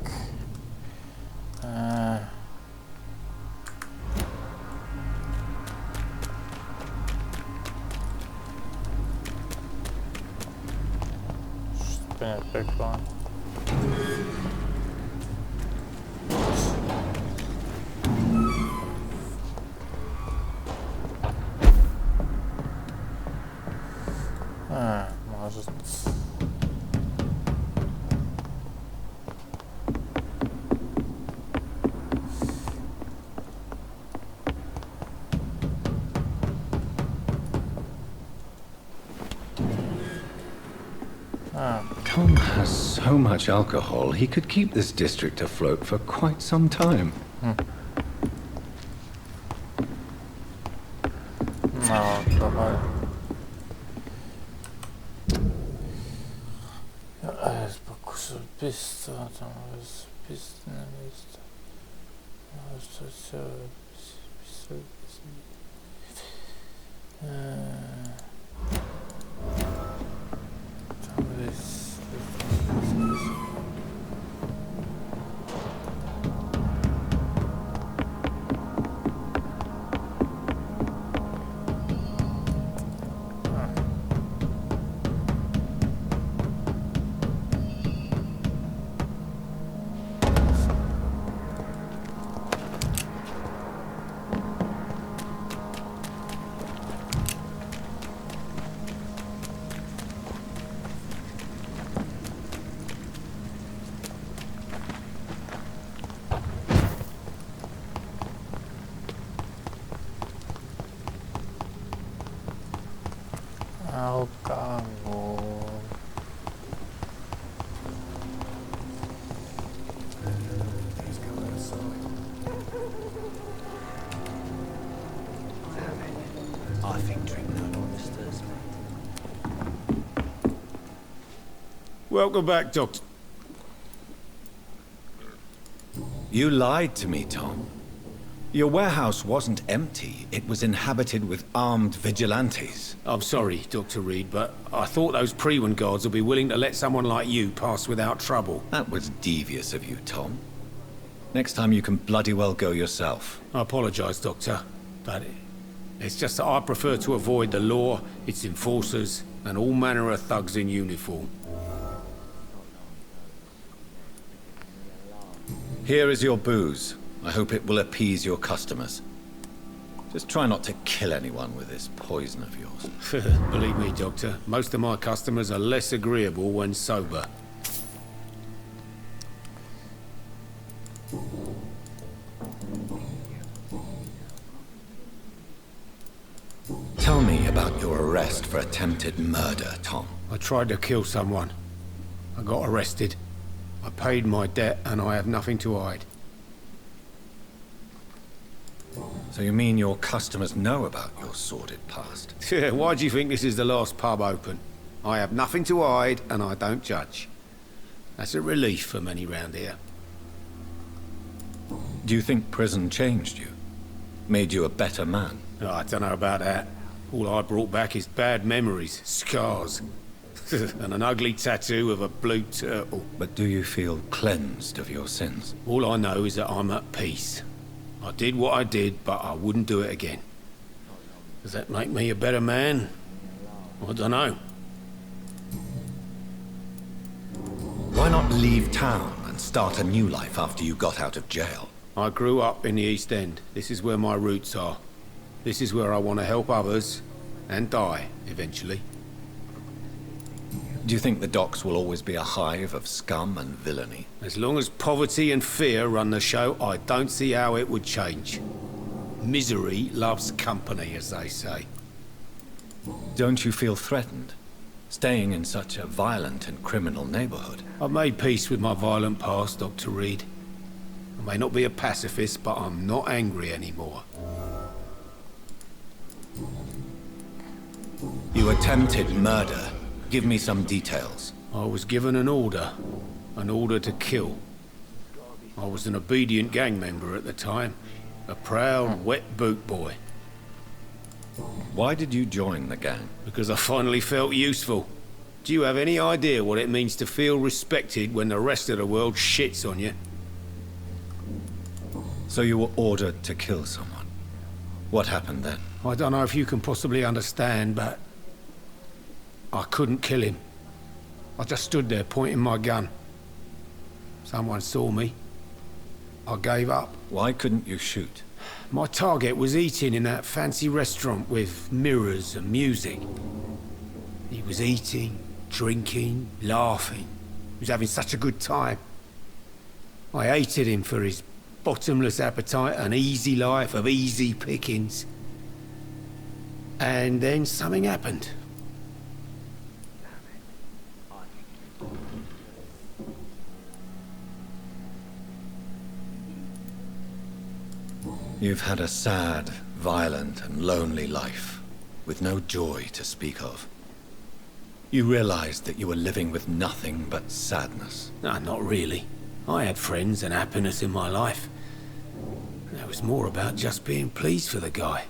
S1: Понятно, прикольно. Может...
S3: Tom has so much alcohol, he could keep this district afloat for quite some time.
S1: No, alcohol. Покушал пицца, там пицца на место. Что все
S7: Welcome back, Doctor.
S3: You lied to me, Tom. Your warehouse wasn't empty. It was inhabited with armed vigilantes.
S7: I'm sorry, Dr. Reed, but I thought those Pre-One guards would be willing to let someone like you pass without trouble.
S3: That was devious of you, Tom. Next time you can bloody well go yourself.
S7: I apologize, Doctor, but it's just that I prefer to avoid the law, its enforcers, and all manner of thugs in uniform.
S3: Here is your booze. I hope it will appease your customers. Just try not to kill anyone with this poison of yours.
S7: Believe me, Doctor, most of my customers are less agreeable when sober.
S3: Tell me about your arrest for attempted murder, Tom.
S7: I tried to kill someone. I got arrested. I paid my debt and I have nothing to hide.
S3: So you mean your customers know about your sordid past?
S7: Why do you think this is the last pub open? I have nothing to hide and I don't judge. That's a relief for many round here.
S3: Do you think prison changed you? Made you a better man?
S7: Oh, I don't know about that. All I brought back is bad memories, scars, and an ugly tattoo of a blue turtle.
S3: But do you feel cleansed of your sins?
S7: All I know is that I'm at peace. I did what I did, but I wouldn't do it again. Does that make me a better man? I don't know.
S3: Why not leave town and start a new life after you got out of jail?
S7: I grew up in the East End. This is where my roots are. This is where I want to help others and die, eventually.
S3: Do you think the docks will always be a hive of scum and villainy?
S7: As long as poverty and fear run the show, I don't see how it would change. Misery loves company, as they say.
S3: Don't you feel threatened, staying in such a violent and criminal neighborhood?
S7: I've made peace with my violent past, Dr. Reed. I may not be a pacifist, but I'm not angry anymore.
S3: You attempted murder. Give me some details.
S7: I was given an order to kill. I was an obedient gang member at the time, a proud, wet boot boy.
S3: Why did you join the gang?
S7: Because I finally felt useful. Do you have any idea what it means to feel respected when the rest of the world shits on you?
S3: So you were ordered to kill someone. What happened then?
S7: I don't know if you can possibly understand, but I couldn't kill him. I just stood there pointing my gun. Someone saw me. I gave up.
S3: Why couldn't you shoot?
S7: My target was eating in that fancy restaurant with mirrors and music. He was eating, drinking, laughing. He was having such a good time. I hated him for his bottomless appetite and easy life of easy pickings. And then something happened.
S3: You've had a sad, violent, and lonely life, with no joy to speak of. You realized that you were living with nothing but sadness.
S7: No, not really. I had friends and happiness in my life. It was more about just being pleased for the guy.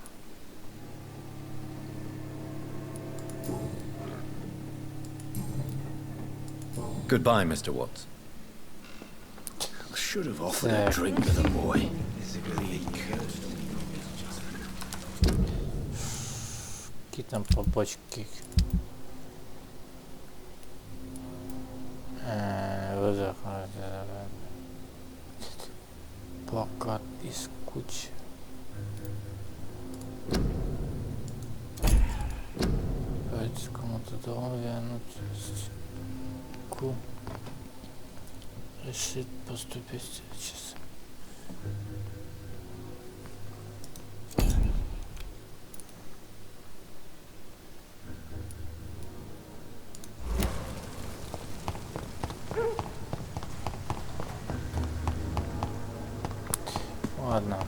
S3: Goodbye, Mr. Watts.
S7: I should have offered a drink to the boy.
S1: Какие там побочки? Плакат из кучи. Давайте кому-то дом вернуть. Решит поступить сейчас. Ладно.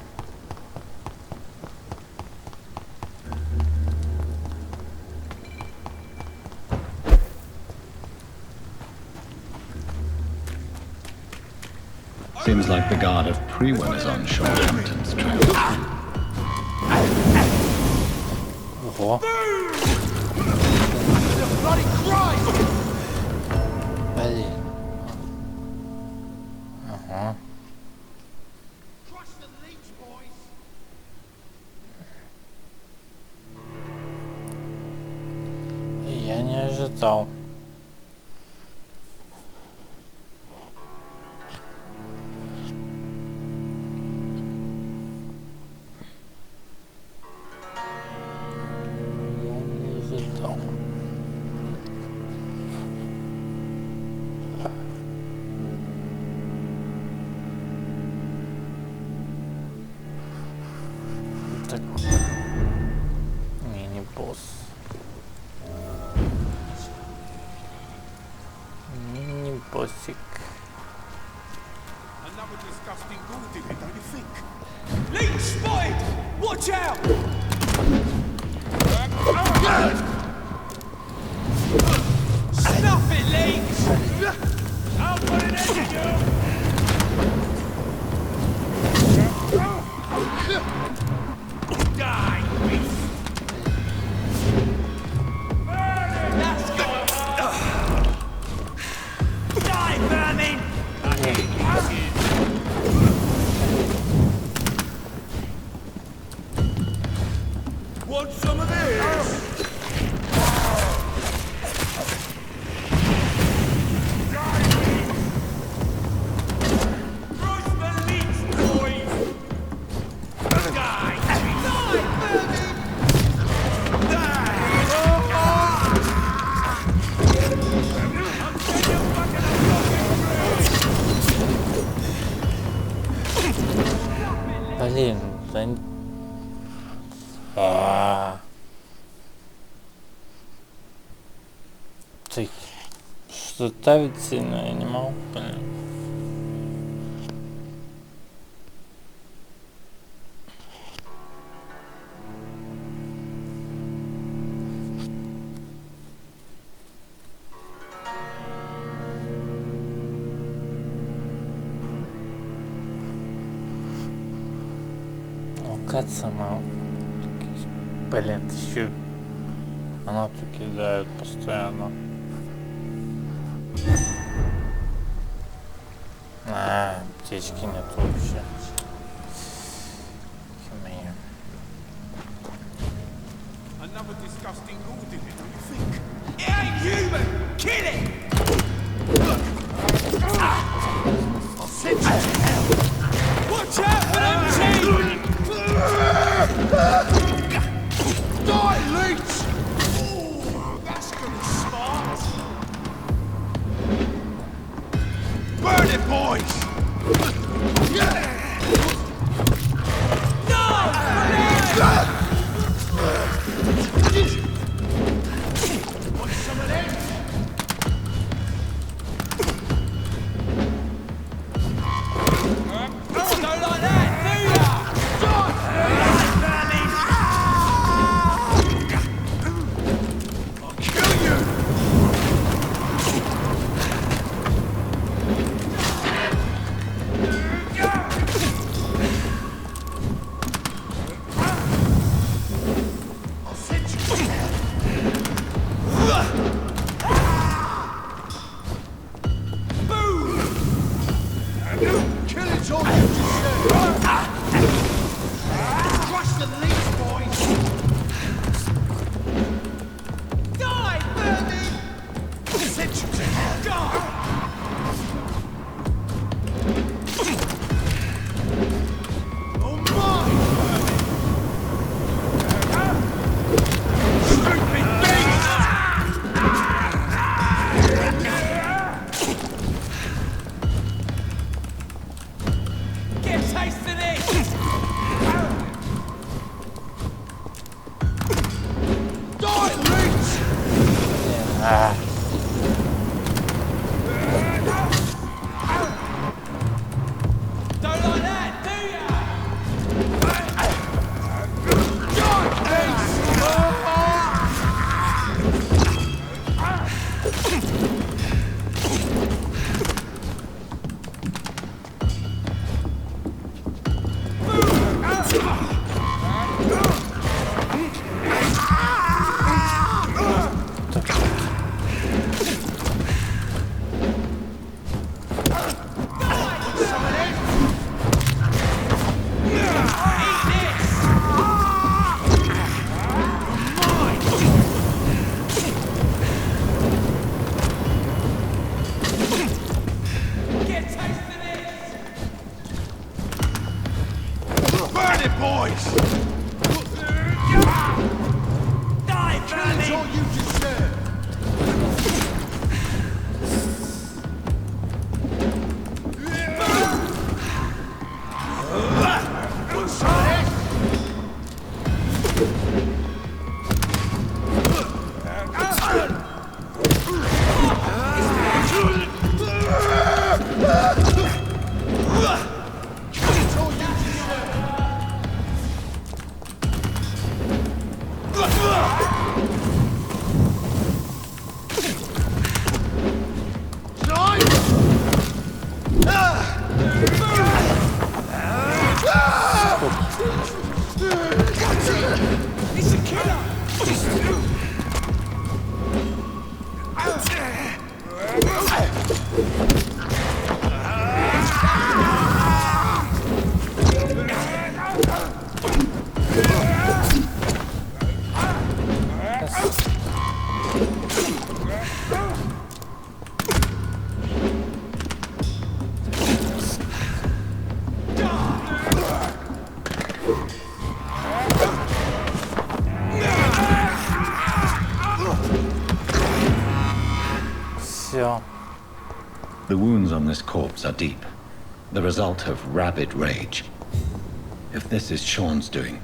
S2: Seems like the guard of Prewin is on Shorthampton's trail.
S1: Ого. Блин. Ага. Я не ожидал. Так. Мини-босс. Мини-боссик.
S15: Another disgusting ghoul did it, don't you think? Leech spotted! Watch out! Stuff it, Leech! I'll put an end to you! Die, beast! That's got die, vermin! Want some of this? Crush the leech, boys! Die! Die, vermin!
S1: Блин, Ты что ставить сильно я не могу, блин. Сама. Блин, еще она тут кидает постоянно. Аптечки нет вообще.
S15: Another disgusting ghoul did it, don't you think? It ain't human! Kill it! I'll send you to hell! Watch out for them teeth! Die, Leech! Ooh, that's gonna smart! Burn it, boys! No! Want some of them? Don't like that, do ya? I'll kill you! I'll send you to hell. Boom! Killing's all you deserve. Crush the leech, boys! Die, vermin! Send you to hell! Die! Oh my! Stupid beast! Get a taste of this! He's a killer!
S2: The wounds on this corpse are deep, the result of rabid rage. If this is Sean's doing,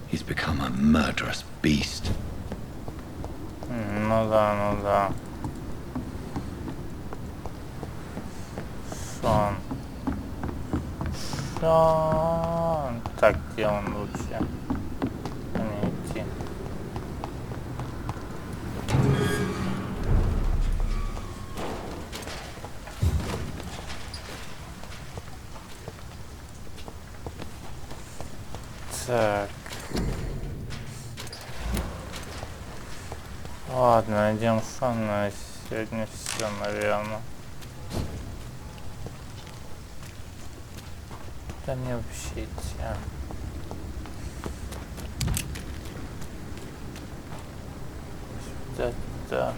S2: he's become a murderous beast.
S1: Ну да, ну да. Шон. Шон. Так, где он лучше? Не идти. Так. Ладно, идем Шона. Сегодня все, наверное. Да не вообще идти. Сюда.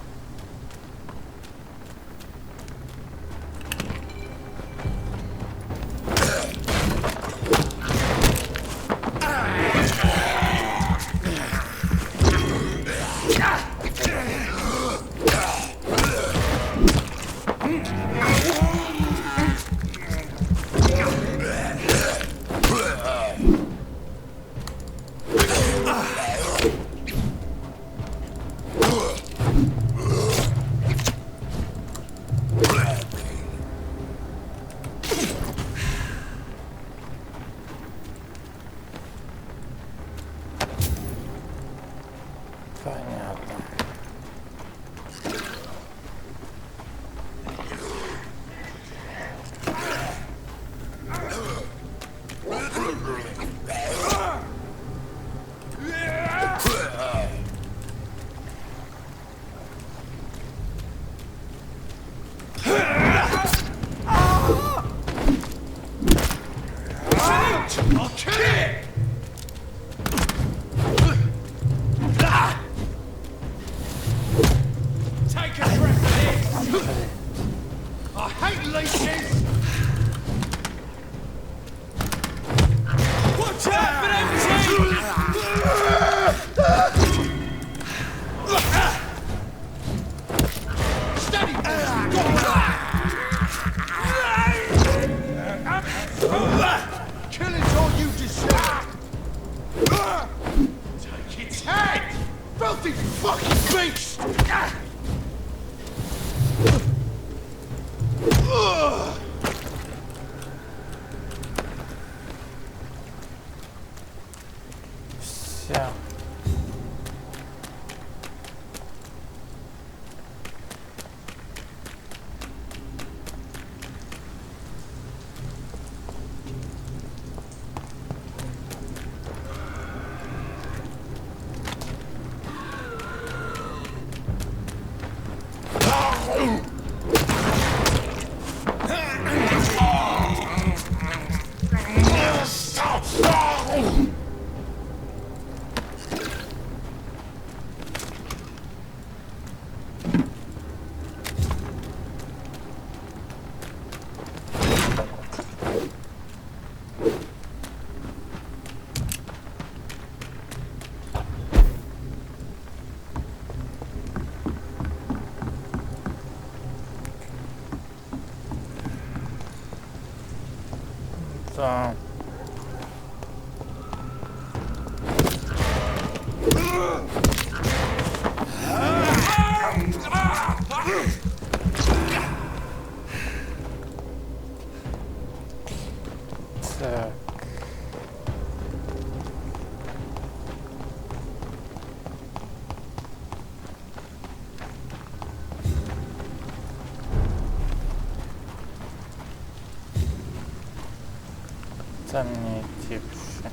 S1: Занятивший.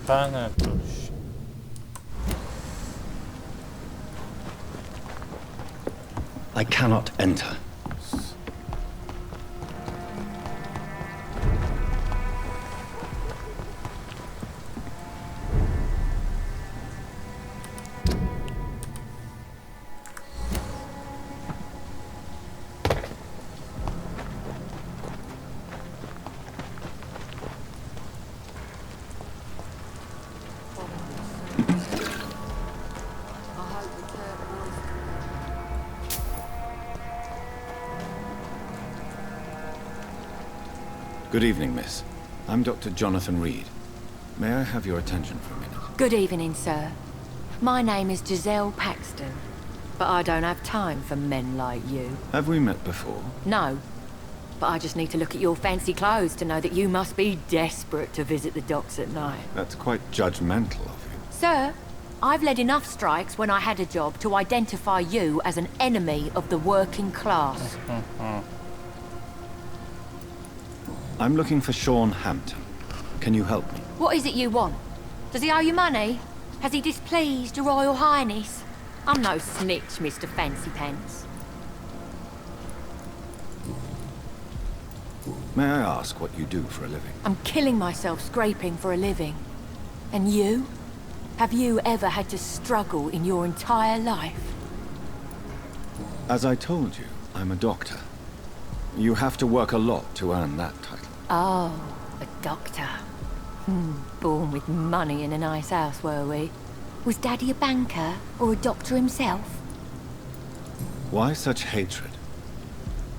S1: Понятущий.
S3: I cannot enter. Good evening, miss. I'm Dr. Jonathan Reed. May I have your attention for a minute?
S10: Good evening, sir. My name is Giselle Paxton, but I don't have time for men like you.
S3: Have we met before?
S10: No, but I just need to look at your fancy clothes to know that you must be desperate to visit the docks at night.
S3: That's quite judgmental of you.
S10: Sir, I've led enough strikes when I had a job to identify you as an enemy of the working class.
S3: I'm looking for Sean Hampton. Can you help me?
S10: What is it you want? Does he owe you money? Has he displeased your Royal Highness? I'm no snitch, Mr. Fancy Pants.
S3: May I ask what you do for a living?
S10: I'm killing myself scraping for a living. And you? Have you ever had to struggle in your entire life?
S3: As I told you, I'm a doctor. You have to work a lot to earn that title.
S10: Oh, a doctor. Born with money in a nice house, were we? Was Daddy a banker or a doctor himself?
S3: Why such hatred?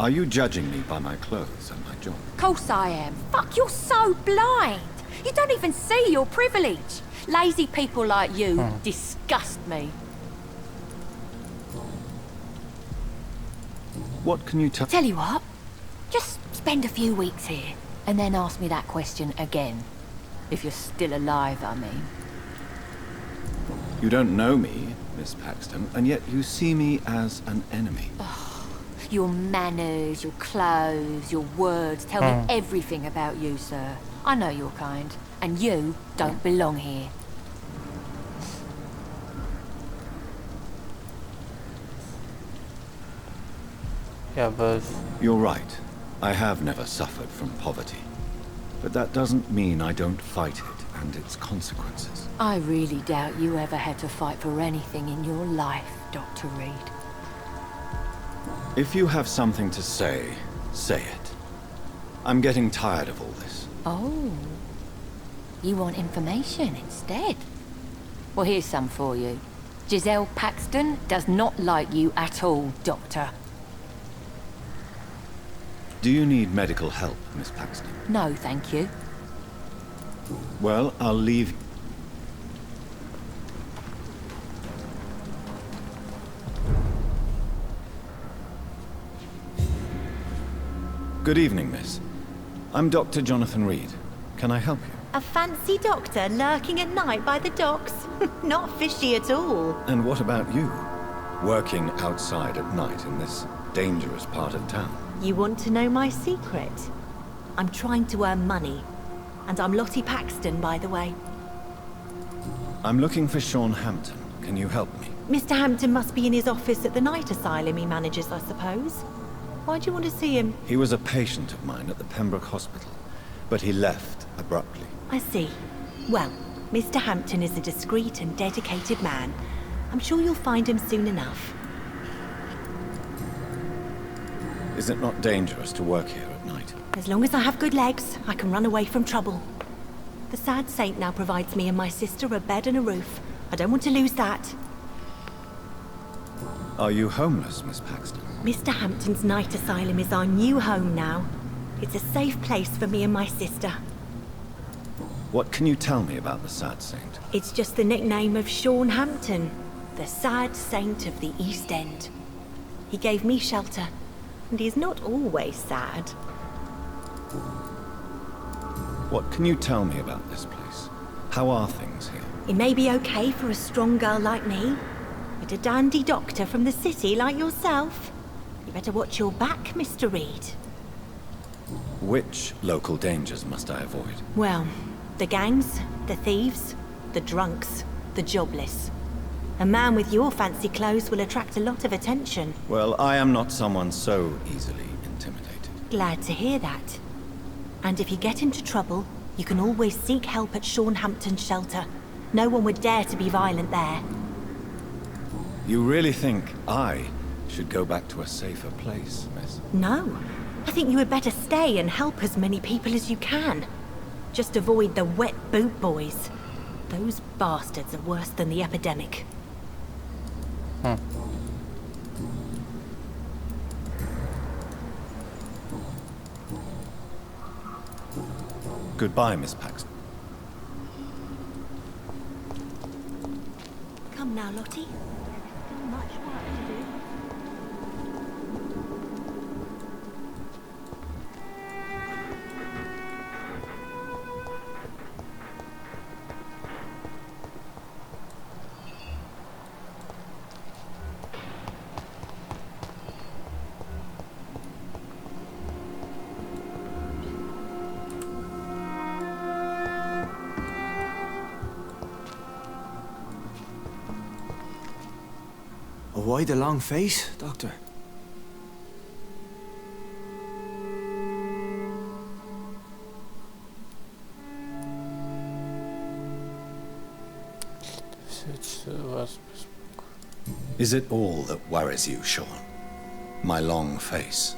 S3: Are you judging me by my clothes and my job?
S10: Course I am. Fuck, you're so blind. You don't even see your privilege. Lazy people like you disgust me.
S3: What can you
S10: Tell you what, just spend a few weeks here, and then ask me that question again. If you're still alive, I mean.
S3: You don't know me, Miss Paxton, and yet you see me as an enemy.
S10: Your manners, your clothes, your words tell me everything about you, sir. I know your kind, and you don't belong here.
S3: You're right. I have never suffered from poverty. But that doesn't mean I don't fight it and its consequences.
S10: I really doubt you ever had to fight for anything in your life, Dr. Reed.
S3: If you have something to say, say it. I'm getting tired of all this.
S10: Oh. You want information instead? Well, here's some for you. Giselle Paxton does not like you at all, Doctor.
S3: Do you need medical help, Miss Paxton?
S10: No, thank you.
S3: Well, I'll leave. Good evening, miss. I'm Dr. Jonathan Reed. Can I help you?
S18: A fancy doctor lurking at night by the docks? Not fishy at all.
S3: And what about you? Working outside at night in this dangerous part of town?
S18: You want to know my secret? I'm trying to earn money. And I'm Lottie Paxton, by the way.
S3: I'm looking for Sean Hampton. Can you help me?
S18: Mr. Hampton must be in his office at the night asylum he manages, I suppose. Why do you want to see him?
S3: He was a patient of mine at the Pembroke Hospital, but he left abruptly.
S18: I see. Well, Mr. Hampton is a discreet and dedicated man. I'm sure you'll find him soon enough.
S3: Is it not dangerous to work here at night?
S18: As long as I have good legs, I can run away from trouble. The sad saint now provides me and my sister a bed and a roof. I don't want to lose that.
S3: Are you homeless, Miss Paxton?
S18: Mr. Hampton's night asylum is our new home now. It's a safe place for me and my sister.
S3: What can you tell me about the sad saint?
S18: It's just the nickname of Sean Hampton, the sad saint of the East End. He gave me shelter, and he's not always sad.
S3: What can you tell me about this place? How are things here?
S18: It may be okay for a strong girl like me, but a dandy doctor from the city like yourself, you better watch your back, Mr. Reed.
S3: Which local dangers must I avoid?
S18: Well, the gangs, the thieves, the drunks, the jobless. A man with your fancy clothes will attract a lot of attention.
S3: Well, I am not someone so easily intimidated.
S18: Glad to hear that. And if you get into trouble, you can always seek help at Hampton's shelter. No one would dare to be violent there.
S3: You really think I should go back to a safer place, miss?
S18: No. I think you had better stay and help as many people as you can. Just avoid the wet boot boys. Those bastards are worse than the epidemic.
S3: Goodbye, Miss Paxton.
S18: Come now, Lottie. Still much work to do.
S13: Why the long face, Doctor?
S3: Is it all that worries you, Sean? My long face?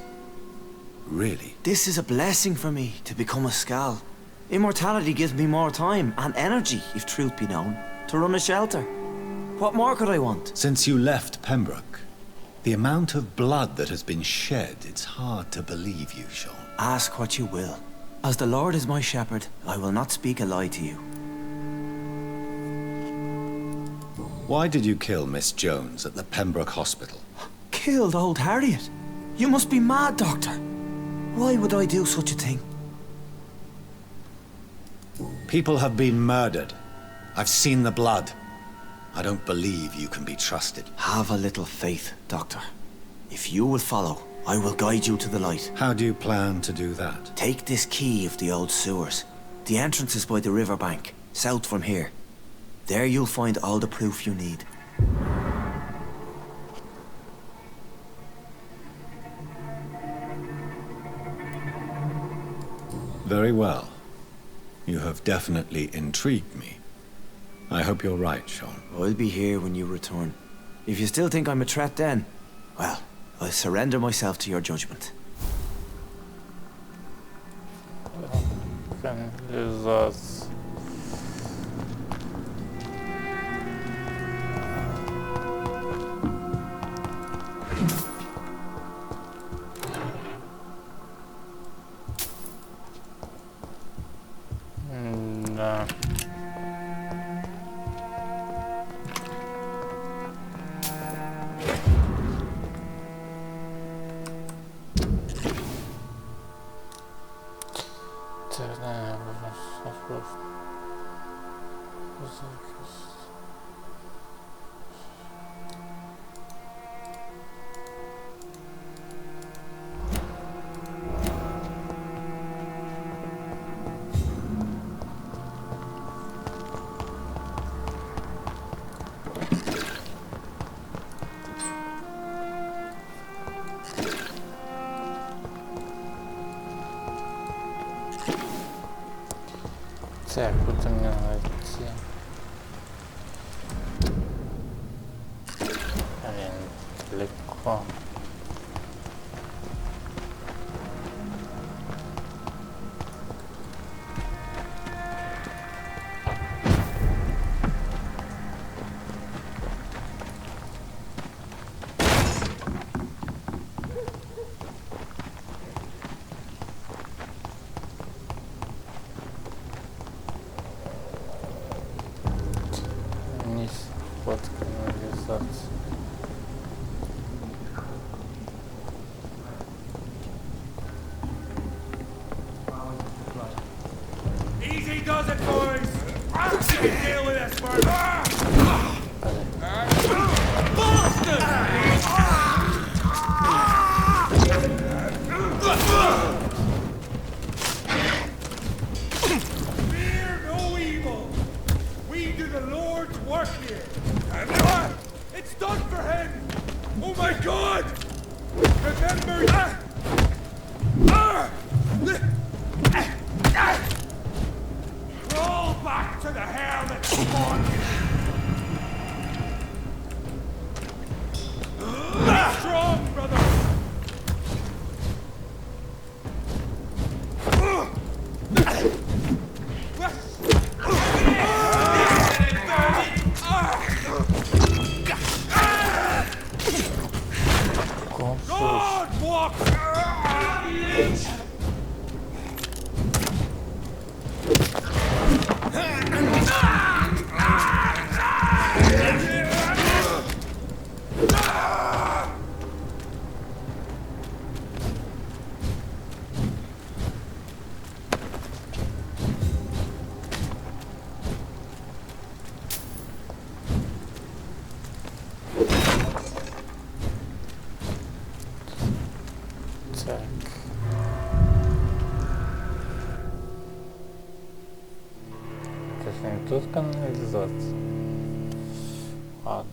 S3: Really?
S13: This is a blessing for me, to become a Skal. Immortality gives me more time and energy, if truth be known, to run a shelter. What more could I want?
S3: Since you left Pembroke, the amount of blood that has been shed, it's hard to believe you, Sean.
S13: Ask what you will. As the Lord is my shepherd, I will not speak a lie to you.
S3: Why did you kill Miss Jones at the Pembroke Hospital?
S13: Killed old Harriet? You must be mad, Doctor. Why would I do such a thing?
S3: People have been murdered. I've seen the blood. I don't believe you can be trusted.
S13: Have a little faith, Doctor. If you will follow, I will guide you to the light.
S3: How do you plan to do that?
S13: Take this key of the old sewers. The entrance is by the riverbank, south from here. There you'll find all the proof you need.
S3: Very well. You have definitely intrigued me. I hope you're right, Sean.
S13: I'll be here when you return. If you still think I'm a threat then, well, I'll surrender myself to your judgment.
S1: Да. Так, куда мне надо идти? Блин, далеко.
S15: Easy does it, boys! Deal with this first! Bastard!
S1: Тут канализация. Ладно.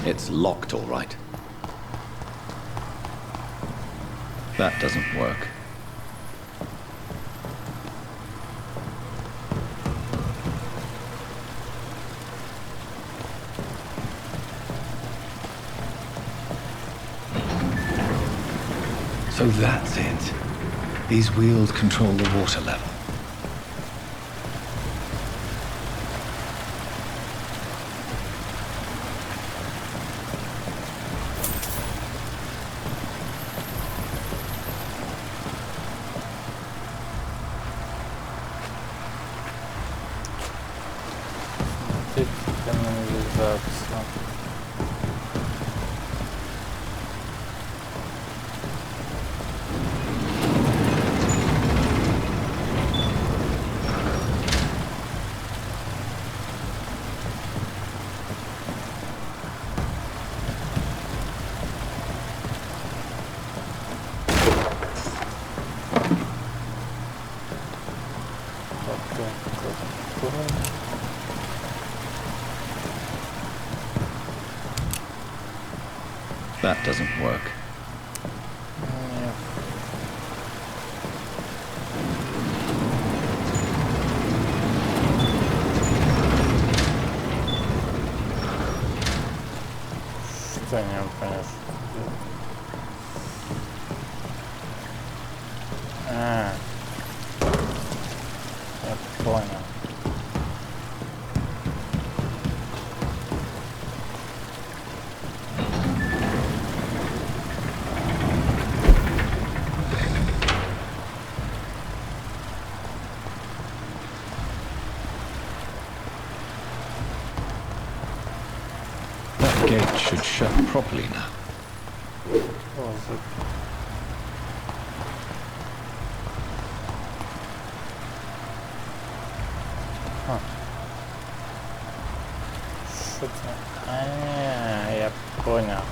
S3: It's locked, all right. That doesn't work. So that's it. These wheels control the water level. That doesn't work.
S1: Что не понятно. Я понял.
S3: That gate should shut properly now.
S1: Я понял.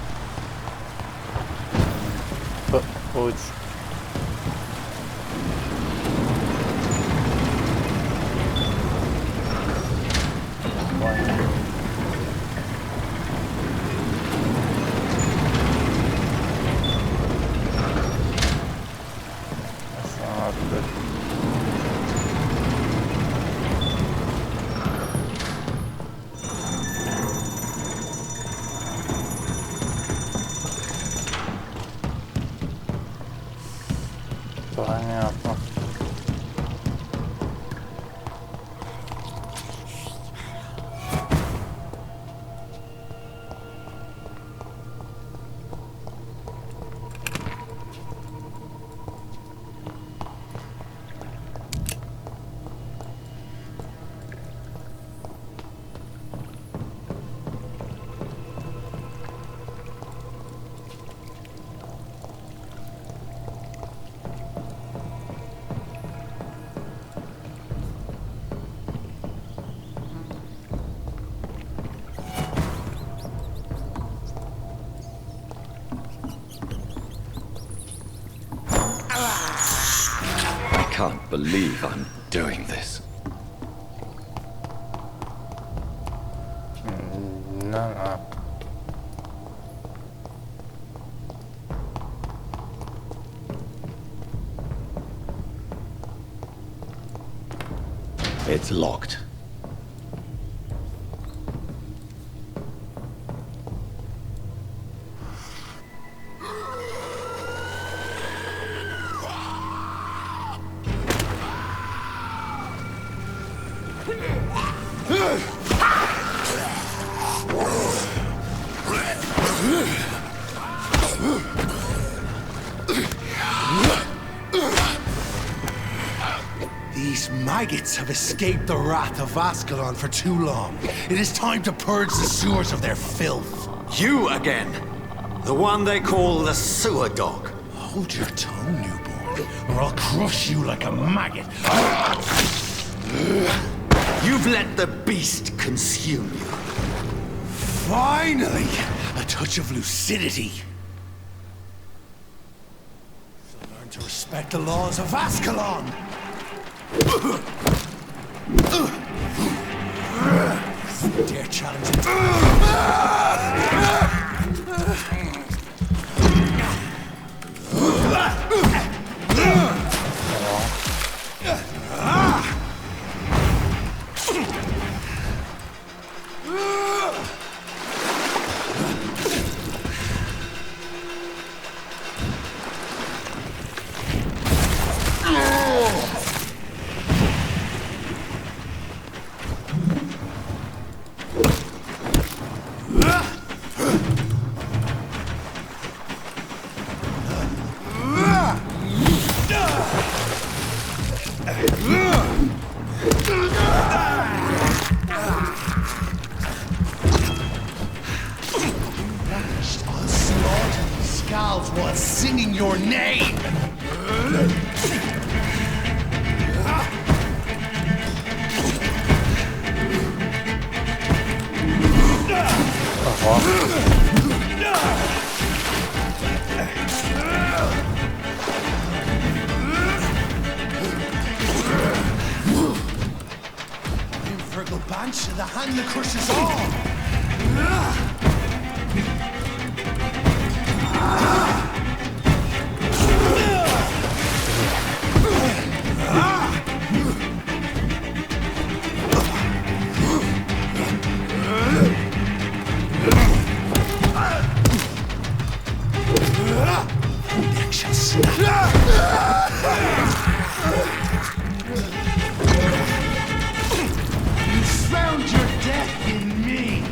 S1: Лучше. Понял. Понятно.
S3: can't believe I'm doing this.
S1: No.
S3: It's locked.
S8: These maggots have escaped the wrath of Ascalon for too long. It is time to purge the sewers of their filth.
S3: You again! The one they call the sewer dog.
S8: Hold your tongue, newborn, or I'll crush you like a maggot.
S3: You've let the beast consume you.
S8: Finally! A touch of lucidity. So learn to respect the laws of Ascalon! Dare challenge it. I'll slaughter these scalds while singing your name! Infernal Banshee, the hand that crushes all! Neck shall snap. You found your death in me.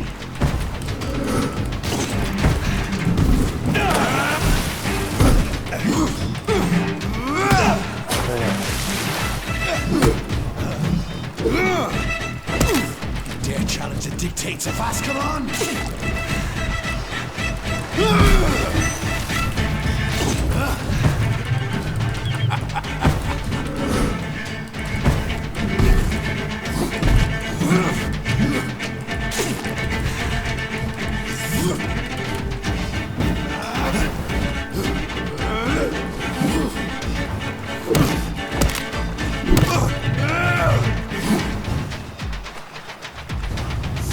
S8: You dare challenge the dictates of Ascalon?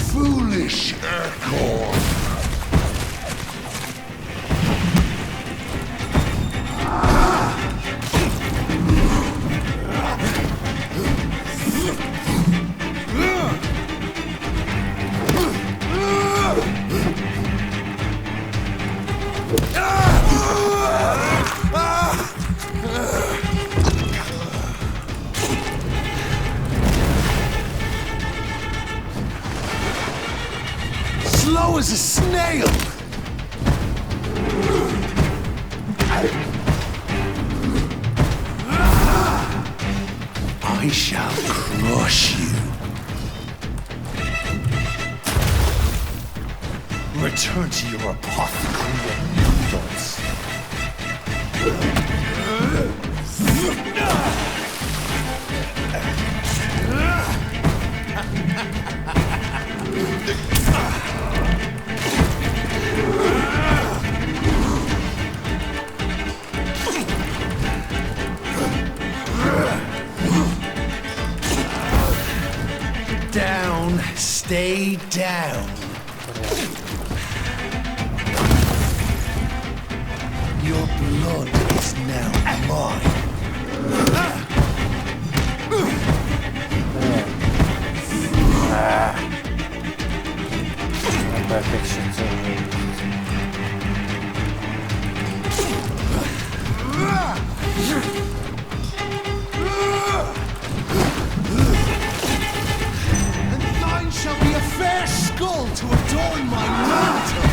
S8: Foolish Urkel! Slow as a snail! I shall crush you. Return to your apothecary of noodles. Stay down. Your blood is now mine. And thine shall be a fair skull to adorn my mantle.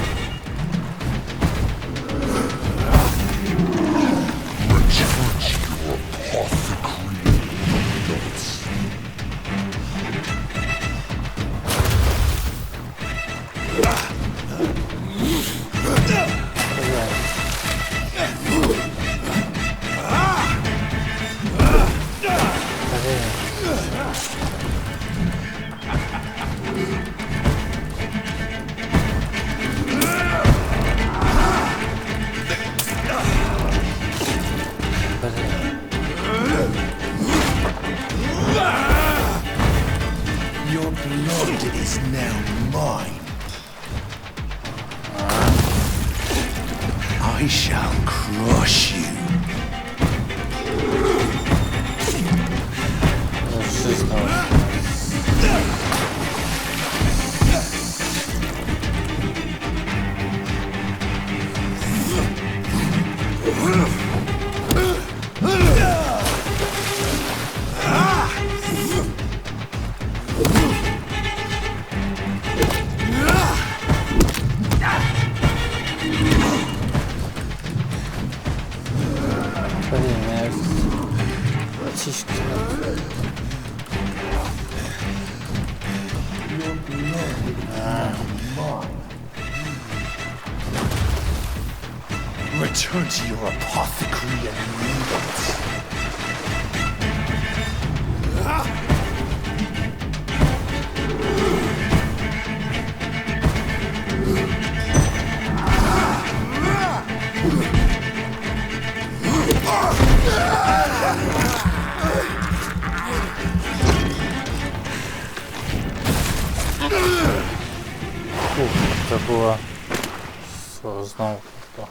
S8: Your blood is now mine. I shall crush you. Return to your apothecary and needles.
S1: To było znowu to.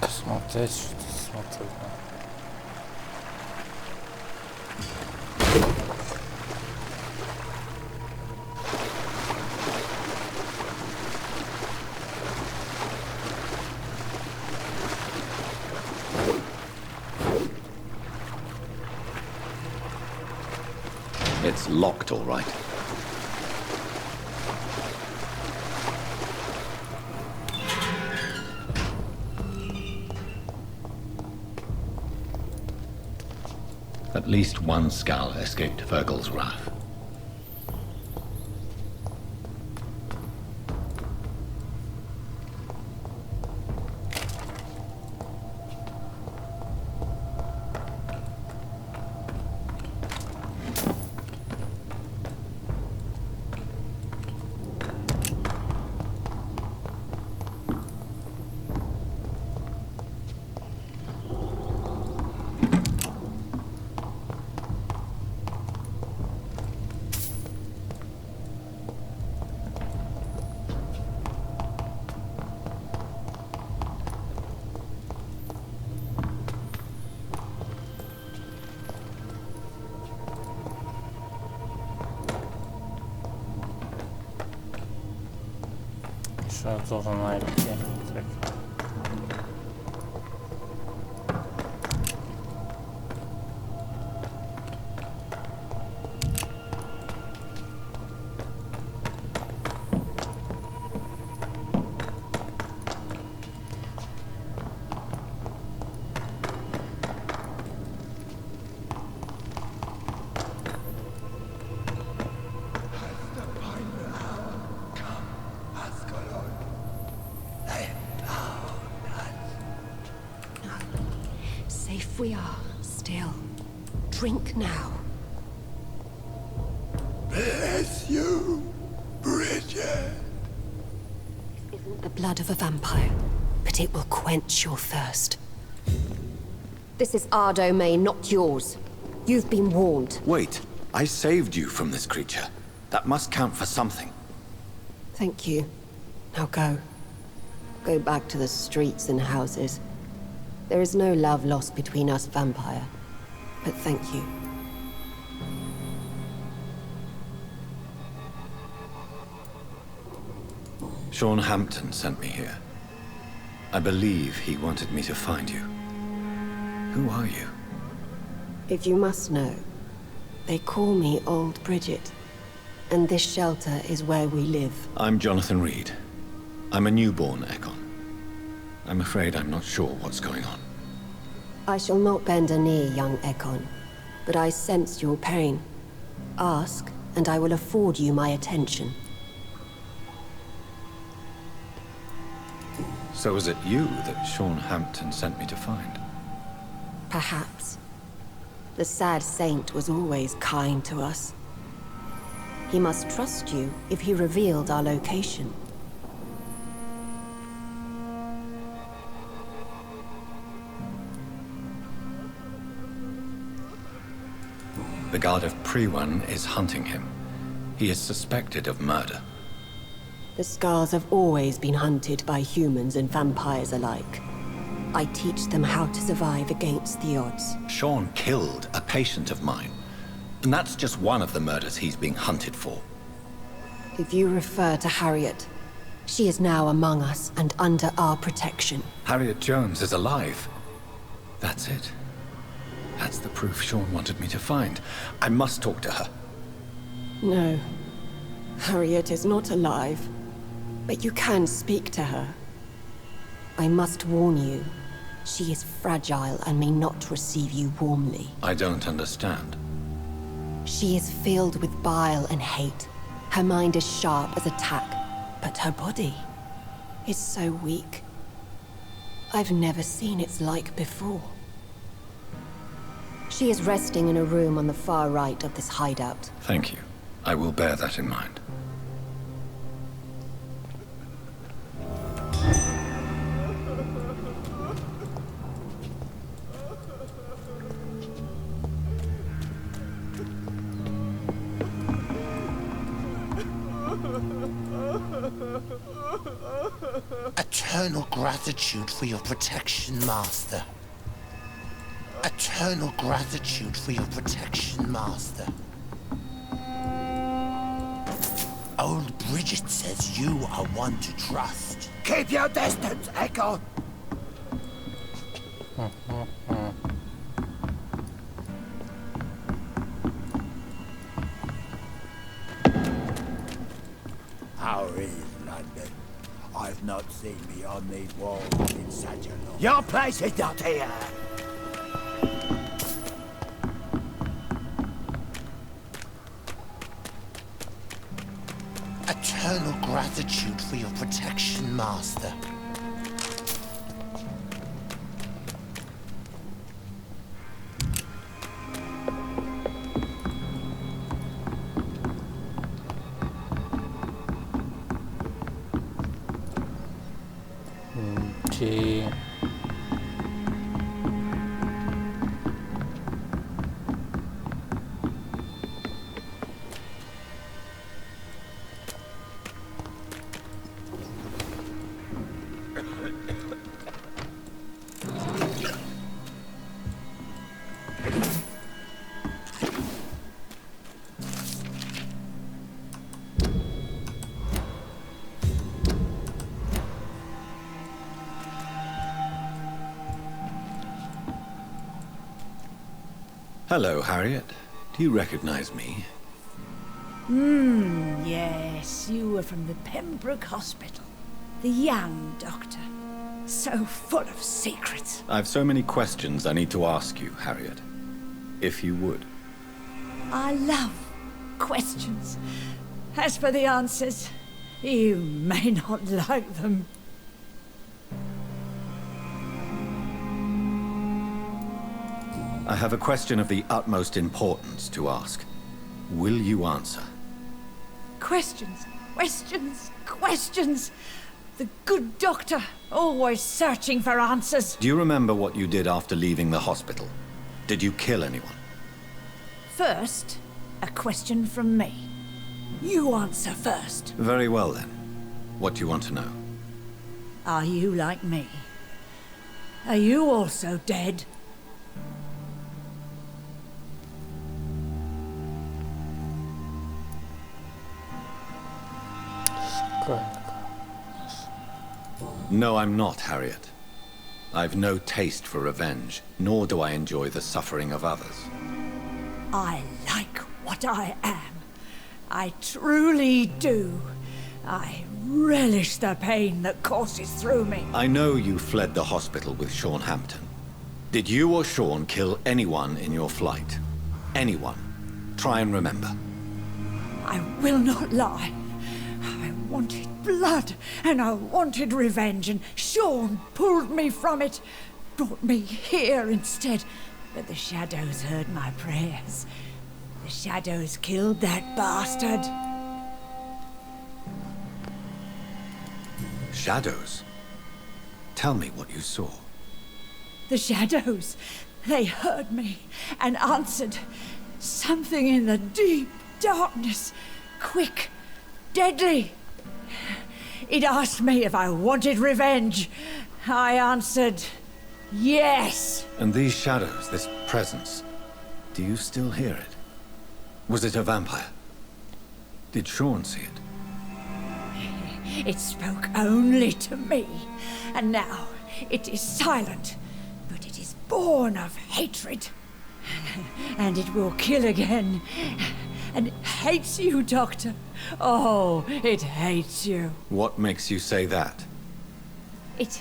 S1: Смотреть, что смотреть.
S3: It's locked, all right. At least one skull escaped Virgil's wrath. Еще должен найти.
S17: Drink now.
S11: Bless you, Bridget.
S17: Isn't the blood of a vampire, but it will quench your thirst. This is our domain, not yours. You've been warned.
S3: Wait, I saved you from this creature. That must count for something.
S17: Thank you. Now go. Go back to the streets and houses. There is no love lost between us, vampire. But thank you.
S3: Sean Hampton sent me here. I believe he wanted me to find you. Who are you?
S17: If you must know, they call me Old Bridget. And this shelter is where we live.
S3: I'm Jonathan Reed. I'm a newborn Ekon. I'm afraid I'm not sure what's going on.
S17: I shall not bend a knee, young Ekon, but I sense your pain. Ask, and I will afford you my attention.
S3: So is it you that Sean Hampton sent me to find?
S17: Perhaps. The sad saint was always kind to us. He must trust you if he revealed our location.
S3: The guard of Pre-One is hunting him. He is suspected of murder.
S17: The Scars have always been hunted by humans and vampires alike. I teach them how to survive against the odds.
S3: Sean killed a patient of mine. And that's just one of the murders he's being hunted for.
S17: If you refer to Harriet, she is now among us and under our protection.
S3: Harriet Jones is alive. That's it. That's the proof Sean wanted me to find. I must talk to her.
S17: No. Harriet is not alive. But you can speak to her. I must warn you. She is fragile and may not receive you warmly.
S3: I don't understand.
S17: She is filled with bile and hate. Her mind is sharp as a tack, but her body is so weak. I've never seen its like before. She is resting in a room on the far right of this hideout.
S3: Thank you. I will bear that in mind.
S8: Eternal gratitude for your protection, Master. Eternal gratitude for your protection, Master. Old Bridget says you are one to trust. Keep your distance, Echo!
S19: How is London? I've not seen beyond these walls in such a long...
S8: Your place is not here! Eternal gratitude for your protection, Master.
S1: G.
S3: Hello, Harriet. Do you recognize me?
S4: Yes, you were from the Pembroke Hospital. The young doctor. So full of secrets.
S3: I have so many questions I need to ask you, Harriet. If you would.
S4: I love questions. As for the answers, you may not like them.
S3: I have a question of the utmost importance to ask. Will you answer?
S4: Questions, questions, questions. The good doctor, always searching for answers.
S3: Do you remember what you did after leaving the hospital? Did you kill anyone?
S4: First, a question from me. You answer first.
S3: Very well then. What do you want to know?
S4: Are you like me? Are you also dead?
S3: No, I'm not, Harriet. I've no taste for revenge, nor do I enjoy the suffering of others.
S4: I like what I am. I truly do. I relish the pain that courses through me.
S3: I know you fled the hospital with Sean Hampton. Did you or Sean kill anyone in your flight? Anyone? Try and remember.
S4: I will not lie. I wanted blood, and I wanted revenge, and Sean pulled me from it, brought me here instead. But the shadows heard my prayers. The shadows killed that bastard.
S3: Shadows? Tell me what you saw.
S4: The shadows, they heard me and answered. Something in the deep darkness, quick, deadly. It asked me if I wanted revenge. I answered, yes.
S3: And these shadows, this presence, do you still hear it? Was it a vampire? Did Sean see it?
S4: It spoke only to me, and now it is silent, but it is born of hatred. And it will kill again. And it hates you, Doctor. Oh, it hates you.
S3: What makes you say that?
S4: It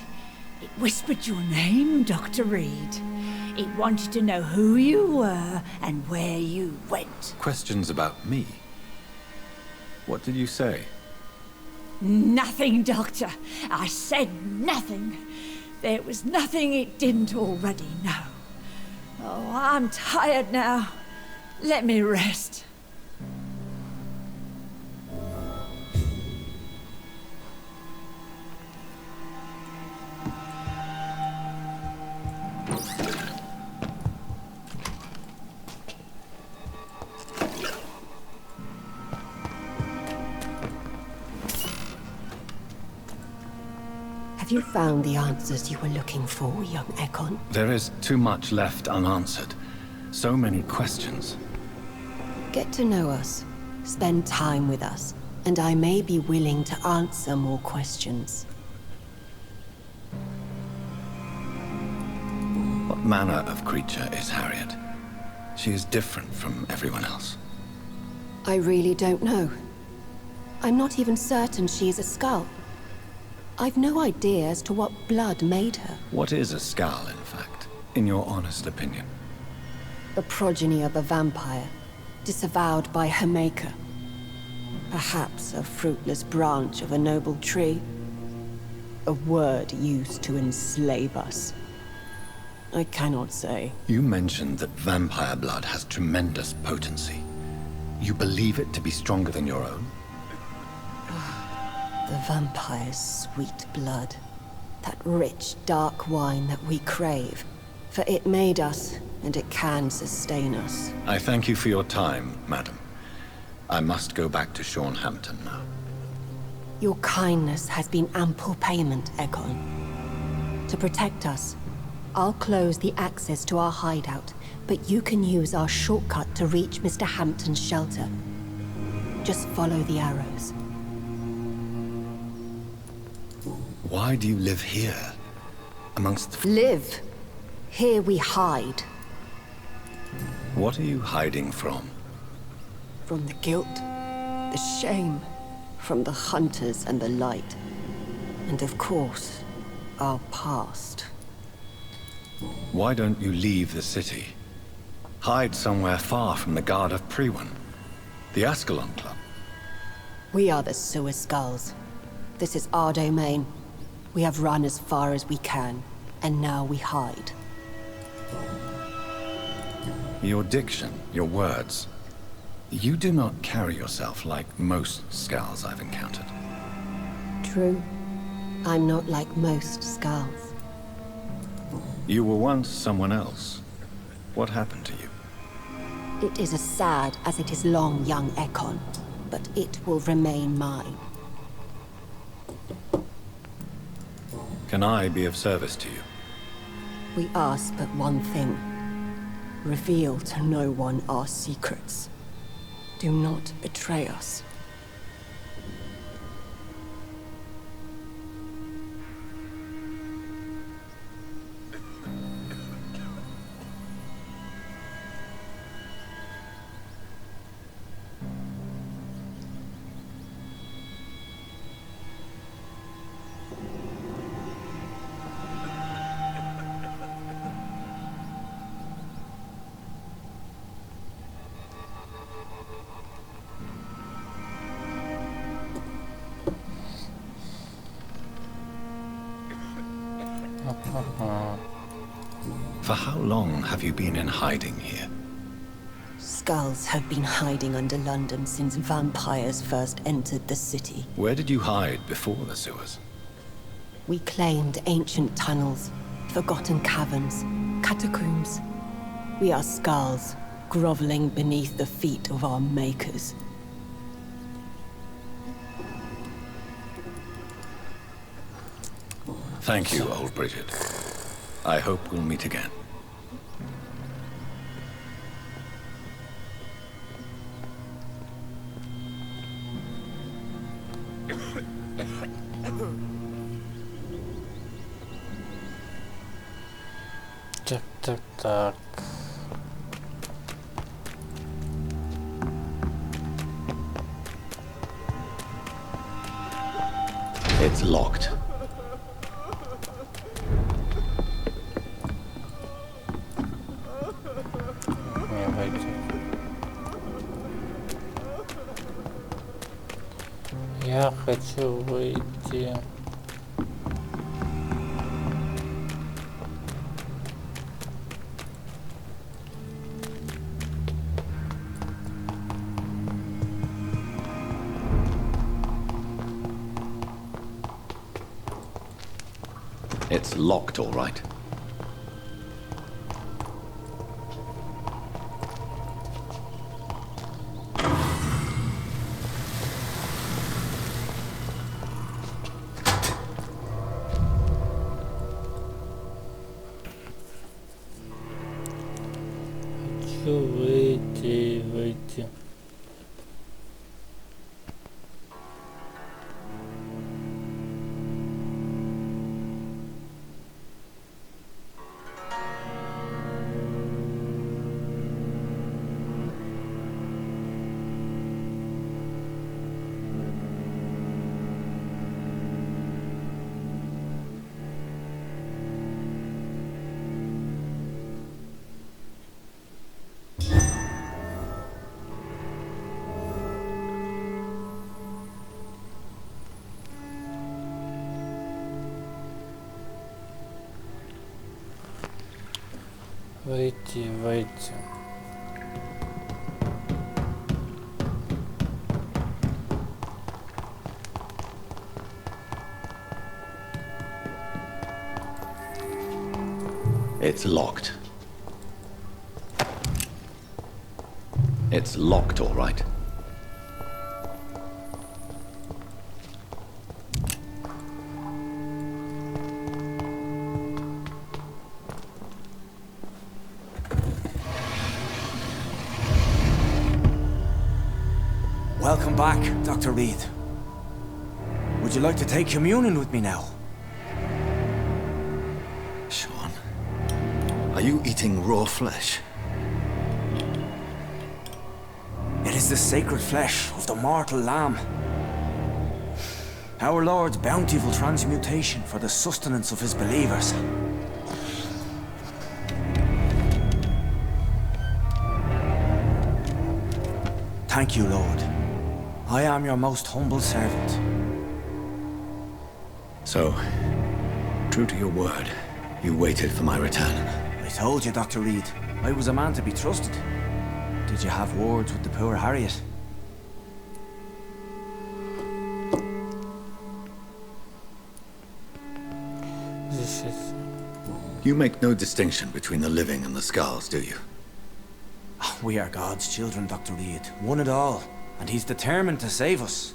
S4: whispered your name, Dr. Reed. It wanted to know who you were and where you went.
S3: Questions about me? What did you say?
S4: Nothing, Doctor. I said nothing. There was nothing it didn't already know. Oh, I'm tired now. Let me rest.
S17: Have you found the answers you were looking for, young Ekon?
S3: There is too much left unanswered. So many questions.
S17: Get to know us. Spend time with us. And I may be willing to answer more questions.
S3: What manner of creature is Harriet? She is different from everyone else.
S17: I really don't know. I'm not even certain she is a skull. I've no idea as to what blood made her.
S3: What is a skull, in fact, in your honest opinion?
S17: The progeny of a vampire, disavowed by her maker. Perhaps a fruitless branch of a noble tree. A word used to enslave us. I cannot say.
S3: You mentioned that vampire blood has tremendous potency. You believe it to be stronger than your own?
S17: The vampire's sweet blood. That rich, dark wine that we crave. For it made us, and it can sustain us.
S3: I thank you for your time, madam. I must go back to Sean Hampton now.
S17: Your kindness has been ample payment, Ekon. To protect us, I'll close the access to our hideout, but you can use our shortcut to reach Mr. Hampton's shelter. Just follow the arrows.
S3: Why do you live here? Amongst...
S17: Live? Here we hide.
S3: What are you hiding from?
S17: From the guilt, the shame, from the hunters and the light. And of course, our past.
S3: Why don't you leave the city? Hide somewhere far from the Guard of Priwen. The Ascalon Club.
S17: We are the Sewer Skulls. This is our domain. We have run as far as we can, and now we hide.
S3: Your diction, your words. You do not carry yourself like most Skulls I've encountered.
S17: True. I'm not like most Skulls.
S3: You were once someone else. What happened to you?
S17: It is as sad as it is long, young Ekon, but it will remain mine.
S3: Can I be of service to you?
S17: We ask but one thing. Reveal to no one our secrets. Do not betray us.
S3: For how long have you been in hiding here?
S17: Skulls have been hiding under London since vampires first entered the city.
S3: Where did you hide before the sewers?
S17: We claimed ancient tunnels, forgotten caverns, catacombs. We are Skulls, groveling beneath the feet of our makers.
S3: Thank you, old Bridget. I hope we'll meet again.
S1: Так.
S3: It's locked.
S1: Я хочу выйти.
S3: It's locked, all right.
S1: Хочу выйти. Выйти.
S3: It's locked. It's locked, all right.
S8: Welcome back, Dr. Reed. Would you like to take communion with me now?
S3: Sean, are you eating raw flesh?
S8: It is the sacred flesh of the mortal lamb. Our Lord's bountiful transmutation for the sustenance of his believers. Thank you, Lord. I am your most humble servant.
S3: So, true to your word, you waited for my return.
S8: I told you, Dr. Reed.
S13: I was a man to be trusted. Did you have words with the poor Harriet?
S1: This is...
S3: You make no distinction between the living and the skulls, do you?
S13: We are God's children, Dr. Reed. One and all. And he's determined to save us.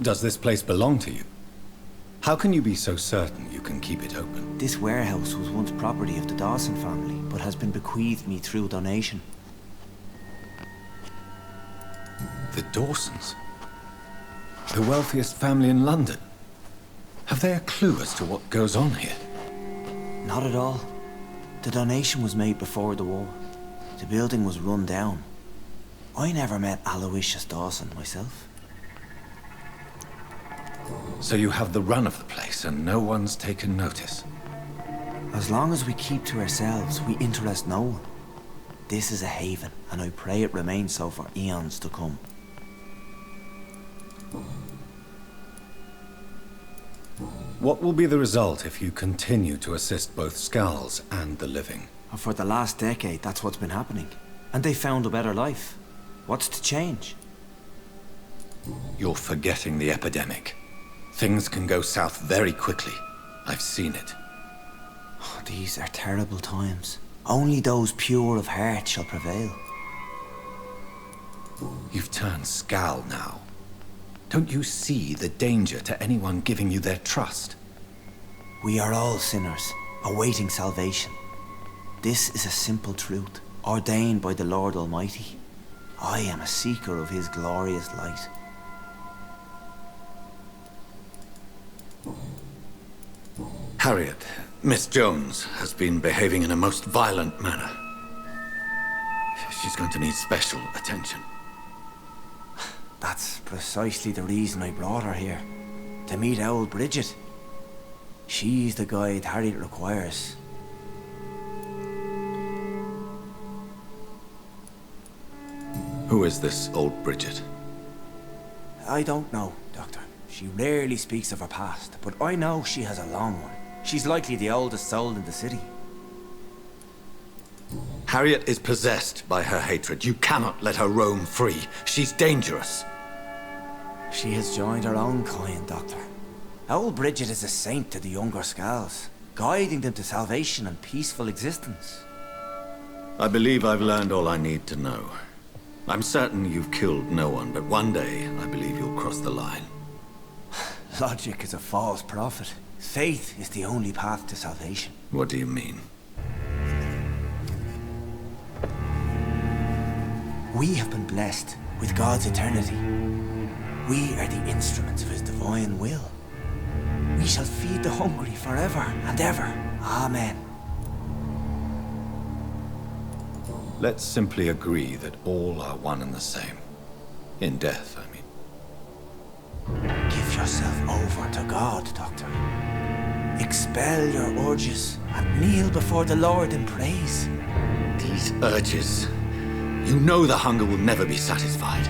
S3: Does this place belong to you? How can you be so certain you can keep it open?
S13: This warehouse was once property of the Dawson family, but has been bequeathed me through donation.
S3: The Dawsons? The wealthiest family in London? Have they a clue as to what goes on here?
S13: Not at all. The donation was made before the war. The building was run down. I never met Aloysius Dawson myself.
S3: So you have the run of the place and no one's taken notice?
S13: As long as we keep to ourselves, we interest no one. This is a haven, and I pray it remains so for eons to come.
S3: What will be the result if you continue to assist both Skulls and the living?
S13: For the last decade, that's what's been happening. And they found a better life. What's to change?
S3: You're forgetting the epidemic. Things can go south very quickly. I've seen it.
S13: Oh, these are terrible times. Only those pure of heart shall prevail.
S3: You've turned Skull now. Don't you see the danger to anyone giving you their trust?
S13: We are all sinners, awaiting salvation. This is a simple truth, ordained by the Lord Almighty. I am a seeker of His glorious light.
S3: Harriet, Miss Jones has been behaving in a most violent manner. She's going to need special attention.
S13: That's precisely the reason I brought her here. To meet old Bridget. She's the guide Harriet requires.
S3: Who is this old Bridget?
S13: I don't know, Doctor. She rarely speaks of her past, but I know she has a long one. She's likely the oldest soul in the city.
S3: Harriet is possessed by her hatred. You cannot let her roam free. She's dangerous.
S13: She has joined her own kind, Doctor. Old Bridget is a saint to the younger Skulls, guiding them to salvation and peaceful existence.
S3: I believe I've learned all I need to know. I'm certain you've killed no one, but one day I believe you'll cross the line.
S13: Logic is a false prophet. Faith is the only path to salvation.
S3: What do you mean?
S13: We have been blessed with God's eternity. We are the instruments of His divine will. We shall feed the hungry forever and ever. Amen.
S3: Let's simply agree that all are one and the same. In death, I mean.
S13: Give yourself over to God, Doctor. Expel your urges and kneel before the Lord in praise.
S3: These urges. You know the hunger will never be satisfied.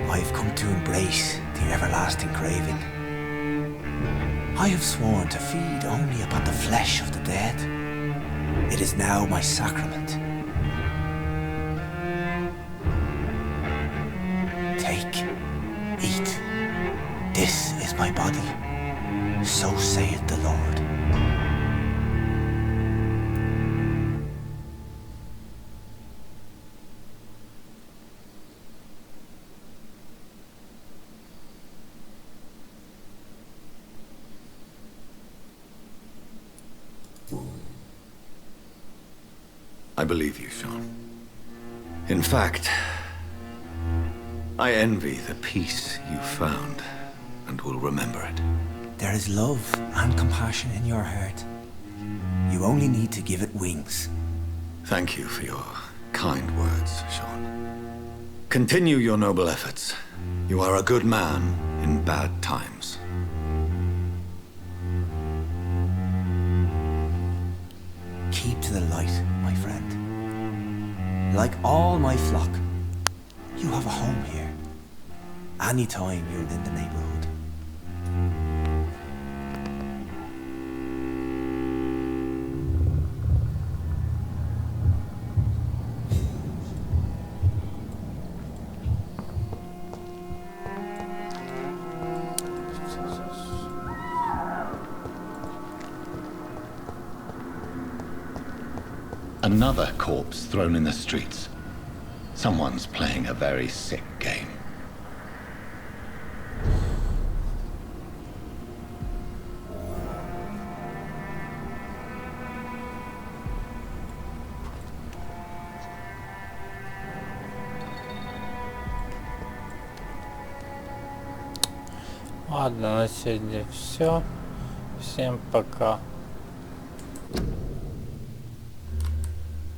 S13: I've come to embrace the everlasting craving. I have sworn to feed only upon the flesh of the dead. It is now my sacrament. Take, eat. This is my body. So saith the Lord.
S3: I believe you, Sean. In fact, I envy the peace you found and will remember it.
S13: There is love and compassion in your heart. You only need to give it wings.
S3: Thank you for your kind words, Sean. Continue your noble efforts. You are a good man in bad times.
S13: Keep to the light, my friend. Like all my flock, you have a home here. Anytime you're in the neighborhood.
S2: Another corpse thrown in the streets. Someone's playing a very sick game.
S1: Ладно, на сегодня все. Всем пока.